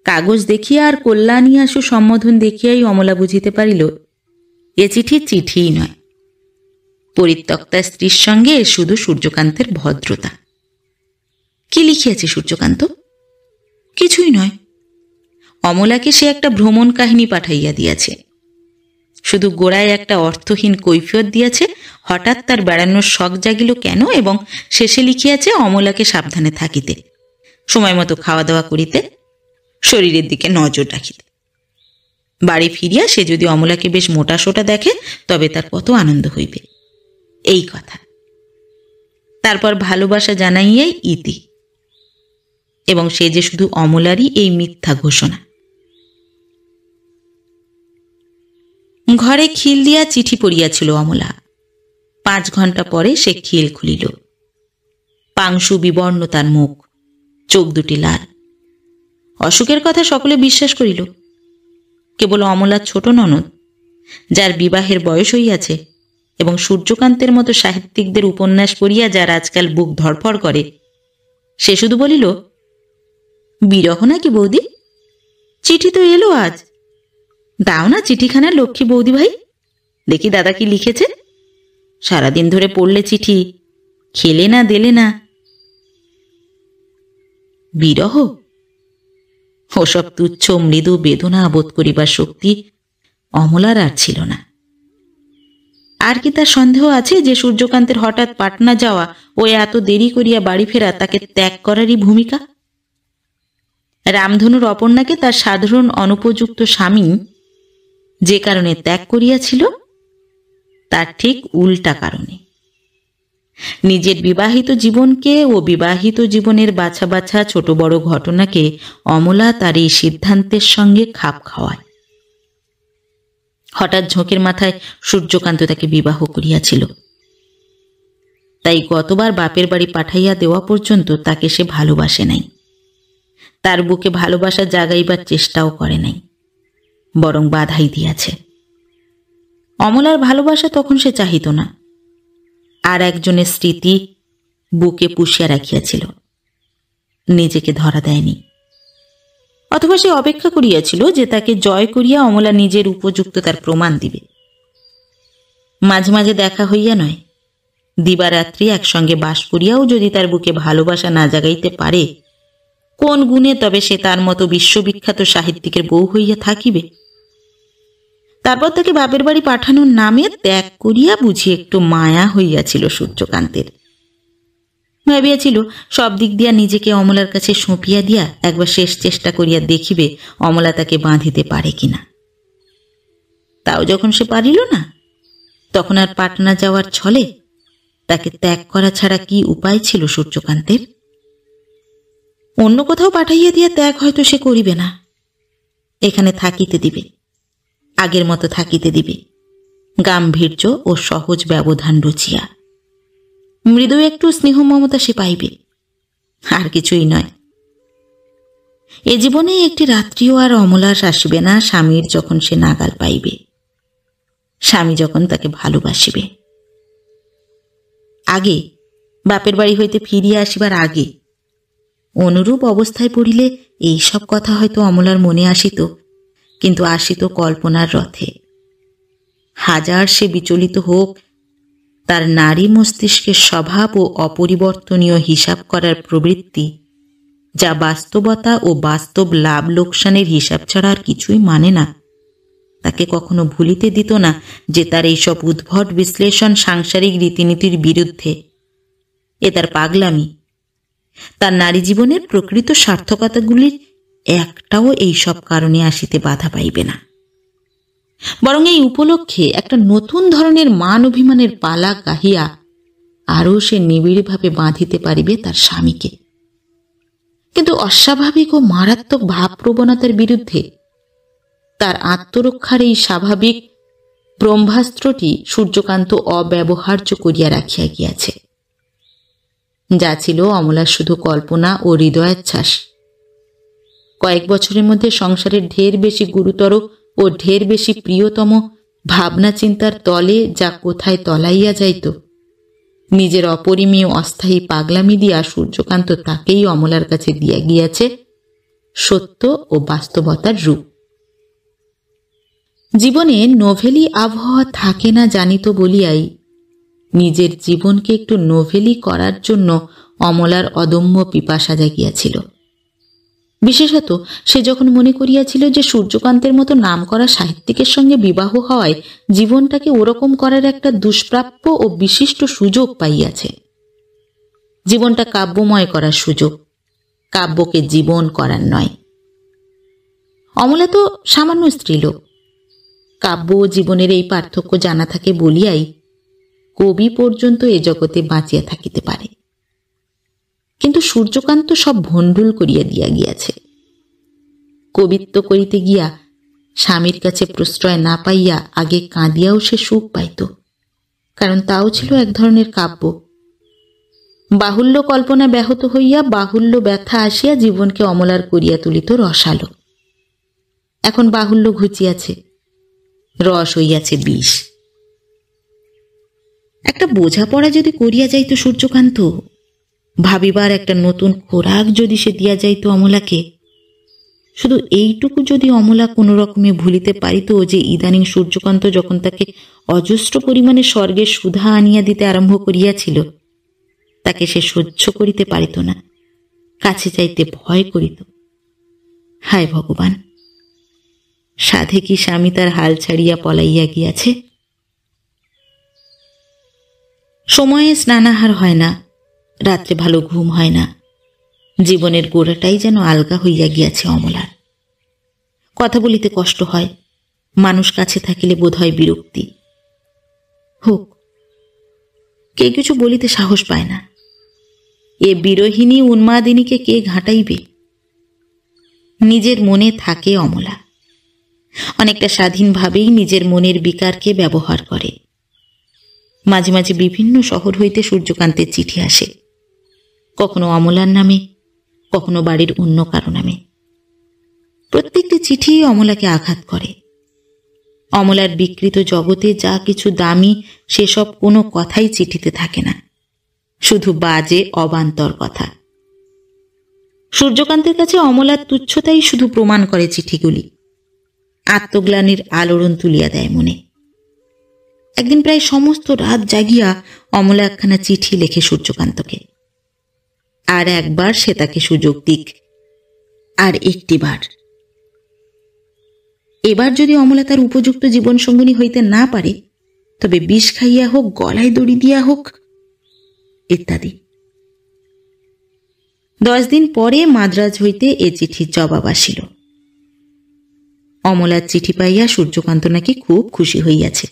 কাগজ দেখিয়া আর কল্যাণী আশু সম্বোধন দেখিয়াই অমলা বুঝিতে পারিল এ চিঠি চিঠিই নয়। পরিত্যক্তা স্ত্রীর সঙ্গে শুধু সূর্যকান্তের ভদ্রতা। কি লিখিয়াছে সূর্যকান্ত? কিছুই নয়, অমলাকে সে একটা ভ্রমণ কাহিনী পাঠাইয়া দিয়াছে। শুধু গোড়ায় একটা অর্থহীন কৈফিয়ত দিয়াছে হঠাৎ তার বেড়ানোর শখ জাগিল কেন, এবং শেষে লিখিয়াছে অমলাকে সাবধানে থাকিতে, সময় মতো খাওয়া দাওয়া করিতে, শরীরের দিকে নজর রাখিতে। বাড়ি ফিরিয়া সে যদি অমলাকে বেশ মোটা সোটা দেখে তবে তার কত আনন্দ হইবে, এই কথা। তারপর ভালোবাসা জানাইয়াই ইতি, এবং সে যে শুধু অমলারই এই মিথ্যা ঘোষণা। ঘরে খিল দিয়া চিঠি পড়িয়াছিল অমলা। 5 ঘণ্টা পরে সে খিল খুলিল। পাংশু বিবর্ণ তার মুখ, চোখ দুটি লাল। অসুখের কথা সকলে বিশ্বাস করিল, কেবল অমলার ছোট ননদ, যার বিবাহের বয়স হইয়াছে এবং সূর্যকান্তের মতো সাহিত্যিকদের উপন্যাস পড়িয়া যার আজকাল বুক ধড়ফড় করে, সে শুধু বলিল, বিরহ নাকি বৌদি? চিঠি তো এলো আজ, দাও না চিঠিখানা লক্ষ্মী বৌদি ভাই, দেখি দাদা কি লিখেছে। সারাদিন ধরে পড়লে চিঠি, খেলে না দিলে না। বিরহ? ওসব তুচ্ছ মৃদু বেদনা বোধ করিবার শক্তি অমলার আর ছিল না। আর কি তার সন্দেহ আছে যে সূর্যকান্তের হঠাৎ পাটনা যাওয়া ও এত দেরি করিয়া বাড়ি ফেরা তাকে ত্যাগ করারই ভূমিকা? রামধনুর অপর্ণাকে তার সাধারণ অনুপযুক্ত স্বামী যে কারণে ত্যাগ করিয়াছিল, তার ঠিক উল্টা কারণে। নিজের বিবাহিত জীবনকে ও বিবাহিত জীবনের বাছা বাছা ছোট বড় ঘটনাকে অমলা তার এই সিদ্ধান্তের সঙ্গে খাপ খাওয়ায়। হঠাৎ ঝোঁকের মাথায় সূর্যকান্ত তাকে বিবাহ করিয়াছিল, তাই গতবার বাপের বাড়ি পাঠাইয়া দেওয়া পর্যন্ত তাকে সে ভালোবাসে নাই, তার বুকে ভালোবাসা জাগাইবার চেষ্টাও করে নাই, বরং বাধাই দিয়াছে। অমলার ভালোবাসা তখন সে চাহিত না, আর একজনের স্মৃতি বুকে পুষিয়া রাখিয়াছিল, নিজেকে ধরা দেয়নি। অথবা সে অপেক্ষা করিয়াছিল যে তাকে জয় করিয়া অমলা নিজের উপযুক্ততার প্রমাণ দিবে। মাঝে মাঝে দেখা হইয়া নয়, দিবারাত্রি একসঙ্গে বাস করিয়াও যদি তার বুকে ভালোবাসা না জাগাইতে পারে, কোন গুণে তবে সে তার মতো বিশ্ববিখ্যাত সাহিত্যিকের বউ হইয়া থাকিবে? তারপর তাকে বাপের বাড়ি পাঠানোর নামে ত্যাগ করিয়া বুঝি একটু মায়া হইয়াছিল সূর্যকান্তের। ভাবিয়াছিল সব দিক দিয়া নিজেকে অমলার কাছে সঁপিয়া দিয়া একবার শেষ চেষ্টা করিয়া দেখিবে অমলা তাকে বাঁধিতে পারে কিনা। তাও যখন সে পারিল না, তখন আর পাটনা যাওয়ার ছলে তাকে ত্যাগ করা ছাড়া কি উপায় ছিল সূর্যকান্তের? অন্য কোথাও পাঠাইয়া দিয়া ত্যাগ হয়তো সে করিবে না, এখানে থাকিতে দিবে, আগের মতো থাকিতে দিবে, গাম্ভীর্য ও সহজ ব্যবধান রচিয়া। মৃদু একটু স্নেহ মমতা সে পাইবে, আর কিছুই নয়। এ জীবনে একটি রাত্রিও আর অমলার আসিবে না স্বামীর যখন সে নাগাল পাইবে, স্বামী যখন তাকে ভালোবাসিবে। আগে, বাপের বাড়ি হইতে ফিরিয়া আসিবার আগে অনুরূপ অবস্থায় পড়িলে এই সব কথা হয়তো অমলার মনে আসিত, কিন্তু আসিত কল্পনার রথে। হাজার সে বিচলিত হোক, তার নারী মস্তিষ্কের স্বভাব ও অপরিবর্তনীয় হিসাব করার প্রবৃত্তি, যা বাস্তবতা ও বাস্তব লাভ লোকসানের হিসাব ছাড়া আর কিছুই মানে না, তাকে কখনো ভুলিতে দিত না যে তার এইসব উদ্ভট বিশ্লেষণ সাংসারিক রীতিনীতির বিরুদ্ধে। এ তার পাগলামি। তার নারী জীবনের প্রকৃত সার্থকতাগুলির একটাও এইসব কারণে আসিতে বাধা পাইবে না, বরং এই উপলক্ষে একটা নতুন ধরনের মান অভিমানের পালা গাহিয়া আরও সে নিবিড়ভাবে বাঁধিতে পারিবে তার স্বামীকে। কিন্তু অস্বাভাবিক ও মারাত্মক ভাবপ্রবণতার বিরুদ্ধে তার আত্মরক্ষার এই স্বাভাবিক ব্রহ্মাস্ত্রটি সূর্যকান্ত অব্যবহার্য করিয়া রাখিয়া গিয়াছে। যা ছিল অমলার শুধু কল্পনা ও হৃদয়াচ্ছ্বাস, কয়েক বছরের মধ্যে সংসারের ঢের বেশি গুরুতর ও ঢের বেশি প্রিয়তম ভাবনা চিন্তার তলে যা কোথায় তলাইয়া যাইত, নিজের অপরিমেয় অস্থায়ী পাগলামি দিয়া সূর্যকান্ত তাকেই অমলার কাছে দিয়া গিয়াছে সত্য ও বাস্তবতার রূপ। জীবনে নোভেলি আবহাওয়া থাকে না জানিত বলিয়াই নিজের জীবনকে একটু নোভেলি করার জন্য অমলার অদম্য পিপাসা জাগিয়াছিল। বিশেষত সে যখন মনে করিয়াছিল যে সূর্যকান্তের মতো নামকরা সাহিত্যিকের সঙ্গে বিবাহ হওয়ায় জীবনটাকে ওরকম করার একটা দুষ্প্রাপ্য ও বিশিষ্ট সুযোগ পাইয়াছে। জীবনটা কাব্যময় করার সুযোগ, কাব্যকে জীবন করার নয়। অমলা তো সামান্য স্ত্রীলোক, কাব্য ও জীবনের এই পার্থক্য জানা থাকে বলিয়াই কবি পর্যন্ত এ জগতে বাঁচিয়া থাকিতে পারে। কিন্তু সূর্যকান্ত সব ভণ্ডুল করিয়া দিয়া গিয়াছে। কবিত্ব করিতে গিয়া স্বামীর কাছে প্রশ্রয় না পাইয়া আগে কাঁদিয়াও সে সুখ পাইত, কারণ তাও ছিল এক ধরনের কাব্য। বাহুল্য কল্পনা ব্যাহত হইয়া বাহুল্য ব্যথা আসিয়া জীবনকে অমলার করিয়া তুলিত রসালো। এখন বাহুল্য ঘুচিয়াছে, রস হইয়াছে বিষ। একটা বোঝাপড়া যদি করিয়া যাইত সূর্যকান্ত, ভাবিবার একটা নতুন খোরাক যদি সে দিয়া যাইত অমলাকে, শুধু এইটুকু যদি অমলা কোনো রকমে ভুলিতে পারিত যে ইদানিং সূর্যকান্ত যখন তাকে অজস্র পরিমাণে স্বর্গের সুধা আনিয়া দিতে আরম্ভ করিয়াছিল, তাকে সে সহ্য করিতে পারিত না, কাছে চাইতে ভয় করিত। হায় ভগবান, সাধে কি স্বামী তার হাল ছাড়িয়া পলাইয়া গিয়াছে? সময়ে স্নানাহার হয় না, রাত্রে ভালো ঘুম হয় না, জীবনের গোড়াটাই যেন আলগা হইয়া গিয়াছে অমলার। কথা বলিতে কষ্ট হয়, মানুষ কাছে থাকিলে বোধ হয় বিরক্তি। হোক, কে কিছু বলিতে সাহস পায় না। এ বিরহিণী উন্মাদিনীকে কে ঘাঁটাইবে? নিজের মনে থাকে অমলা, অনেকটা স্বাধীনভাবেই নিজের মনের বিকারকে ব্যবহার করে। মাঝে মাঝে বিভিন্ন শহর হইতে সূর্যকান্তের চিঠি আসে, কখনো অমলার নামে, কখনো বাড়ির অন্য কারো নামে। প্রত্যেকটি চিঠি অমলাকে আঘাত করে। অমলার বিকৃত জগতে যা কিছু দামি সেসব কোনো কথাই চিঠিতে থাকে না, শুধু বাজে অবান্তর কথা। সূর্যকান্তের কাছে অমলার তুচ্ছতাই শুধু প্রমাণ করে চিঠিগুলি, আত্মগ্লানির আলোড়ন তুলিয়া দেয় মনে। একদিন প্রায় সমস্ত রাত জাগিয়া অমলা একখানা চিঠি লেখে সূর্যকান্তকে। আর একবার সে তাকে সুযোগ দিক, আর একটিবার। এবার যদি অমলা তার উপযুক্ত জীবন সঙ্গিনী হইতে না পারে, তবে বিষ খাইয়া হোক, গলায় দড়ি দিয়া হোক, ইত্যাদি। 10 দিন পরে মাদ্রাজ হইতে এ চিঠির জবাব আসিল। অমলার চিঠি পাইয়া সূর্যকান্ত নাকি খুব খুশি হইয়াছে।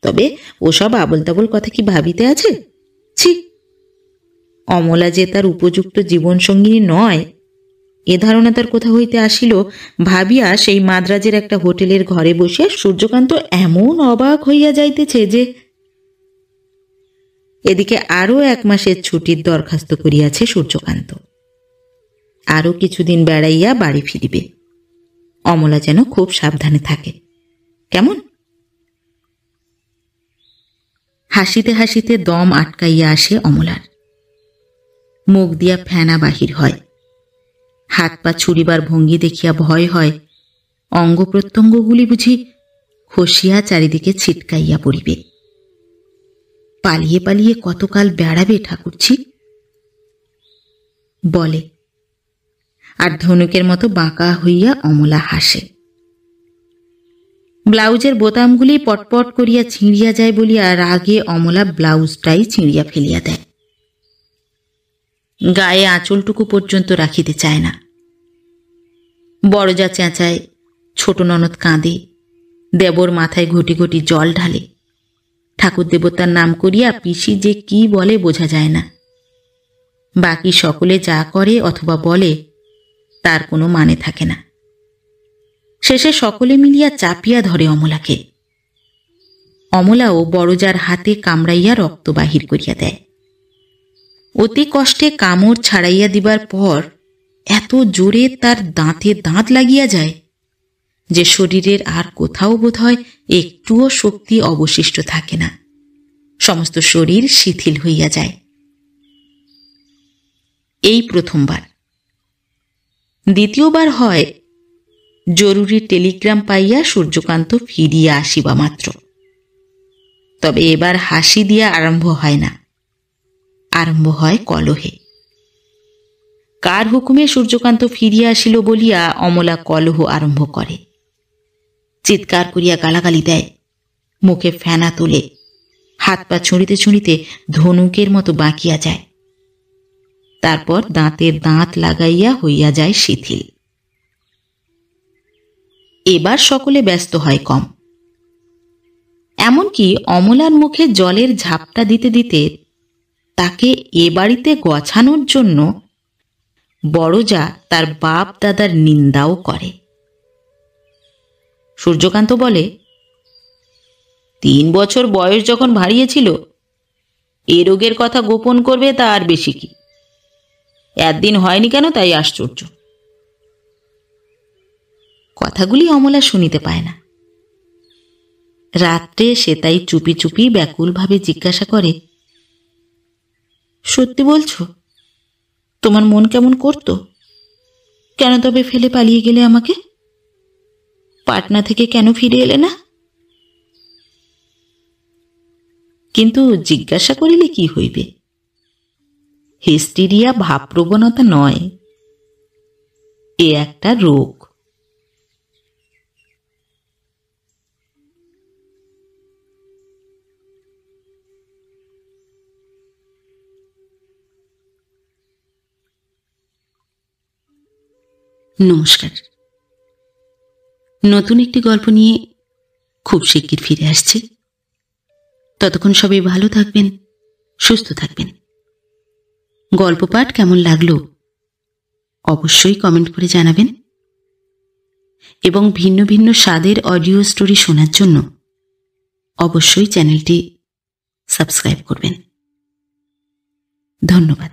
তবে ওসব আবল তাবল কথা কি ভাবিতে আছে? ছি, অমলা যে তার উপযুক্ত জীবন সঙ্গিনী নয়, এ ধারণা তার কোথা হইতে আসিল ভাবিয়া সেই মাদ্রাজের একটা হোটেলের ঘরে বসিয়া সূর্যকান্ত এমন অবাক হইয়া যাইতেছে যে এদিকে আরো 1 মাসের ছুটির দরখাস্ত করিয়াছে সূর্যকান্ত। আরো কিছুদিন বেড়াইয়া বাড়ি ফিরিবে। অমলা যেন খুব সাবধানে থাকে। কেমন? হাসিতে হাসিতে দম আটকাইয়া আসে অমলার, মুখ দিয়া ফেনা বাহির হয়, হাত পা ছুড়িবার ভঙ্গি দেখিয়া ভয় হয় অঙ্গ প্রত্যঙ্গগুলি বুঝি খসিয়া চারিদিকে ছিটকাইয়া পড়িবে। পালিয়ে পালিয়ে কতকাল বেড়াবে ঠাকুরছি বলে, আর ধনুকের মতো বাঁকা হইয়া অমলা হাসে। ব্লাউজের বোতামগুলি পটপট করিয়া ছিঁড়িয়া যায় বলিয়া রাগে অমলা ব্লাউজটাই ছিঁড়িয়া ফেলিয়া দেয়। গায়ে আঁচলটুকু পর্যন্ত রাখিতে চায় না। বড়জা চেঁচায়, ছোট ননদ কাঁদে, দেবর মাথায় ঘটি ঘটি জল ঢালে। ঠাকুর দেবতার নাম করিয়া পিসি যে কি বলে বোঝা যায় না। বাকি সকলে যা করে অথবা বলে তার কোনো মানে থাকে না। শেষে সকলে মিলিয়া চাপিয়া ধরে অমলাকে। অমলাও বড়জার হাতে কামড়াইয়া রক্ত বাহির করিয়া দেয়। অতি কষ্টে কামড় ছাড়াইয়া দিবার পর এত জোরে তার দাঁতে দাঁত লাগিয়া যায় যে শরীরের আর কোথাও বোধহয় একটুও শক্তি অবশিষ্ট থাকে না। সমস্ত শরীর শিথিল হইয়া যায়। এই প্রথমবার। দ্বিতীয়বার হয় জরুরি টেলিগ্রাম পাইয়া সূর্যকান্ত ফিরিয়া আসিবা মাত্র। তবে এবার হাসি দিয়া আরম্ভ হয় না, আরম্ভ হয় কলহে। কার হুকুমে সূর্যকান্ত ফিরিয়া আসিল বলিয়া অমলা কলহ আরম্ভ করে। চিৎকার করিয়া গালাগালি দেয়, মুখে ফেনা তোলে, হাত পা ছুঁড়িতে ছুঁড়িতে ধনুকের মতো বাঁকিয়া যায়। তারপর দাঁতের দাঁত লাগাইয়া হইয়া যায় শিথিল। এবার সকলে ব্যস্ত হয় কম। এমনকি অমলার মুখে জলের ঝাপটা দিতে দিতে তাকে এ বাড়িতে গছানোর জন্য বড়জা তার বাপ দাদার নিন্দাও করে। সূর্যকান্ত বলে, 3 বছর বয়স যখন ভারিয়েছিল, এ রোগের কথা গোপন করবে তা আর বেশি কি? একদিন হয়নি কেন তাই আশ্চর্য। কথাগুলি অমলা শুনিতে পায় না। রাত্রে সে তাই চুপি চুপি ব্যাকুলভাবে জিজ্ঞাসা করে, সত্যি বলছো? তোমার মন কেমন করতো? কেন তবে ফেলে পালিয়ে গেলে আমাকে? পাটনা থেকে কেন ফিরে এলে না? কিন্তু জিজ্ঞাসা করিলে কি হইবে? হিস্টিরিয়া ভাবপ্রবণতা নয়, এ একটা রোগ। নমস্কার। নতুন একটি গল্প নিয়ে খুব শিগগির ফিরে আসছি। ততক্ষণ সবাই ভালো থাকবেন, সুস্থ থাকবেন। গল্প পাঠ কেমন লাগলো অবশ্যই কমেন্ট করে জানাবেন, এবং ভিন্ন ভিন্ন স্বাদের অডিও স্টোরি শোনার জন্য অবশ্যই চ্যানেলটি সাবস্ক্রাইব করবেন। ধন্যবাদ।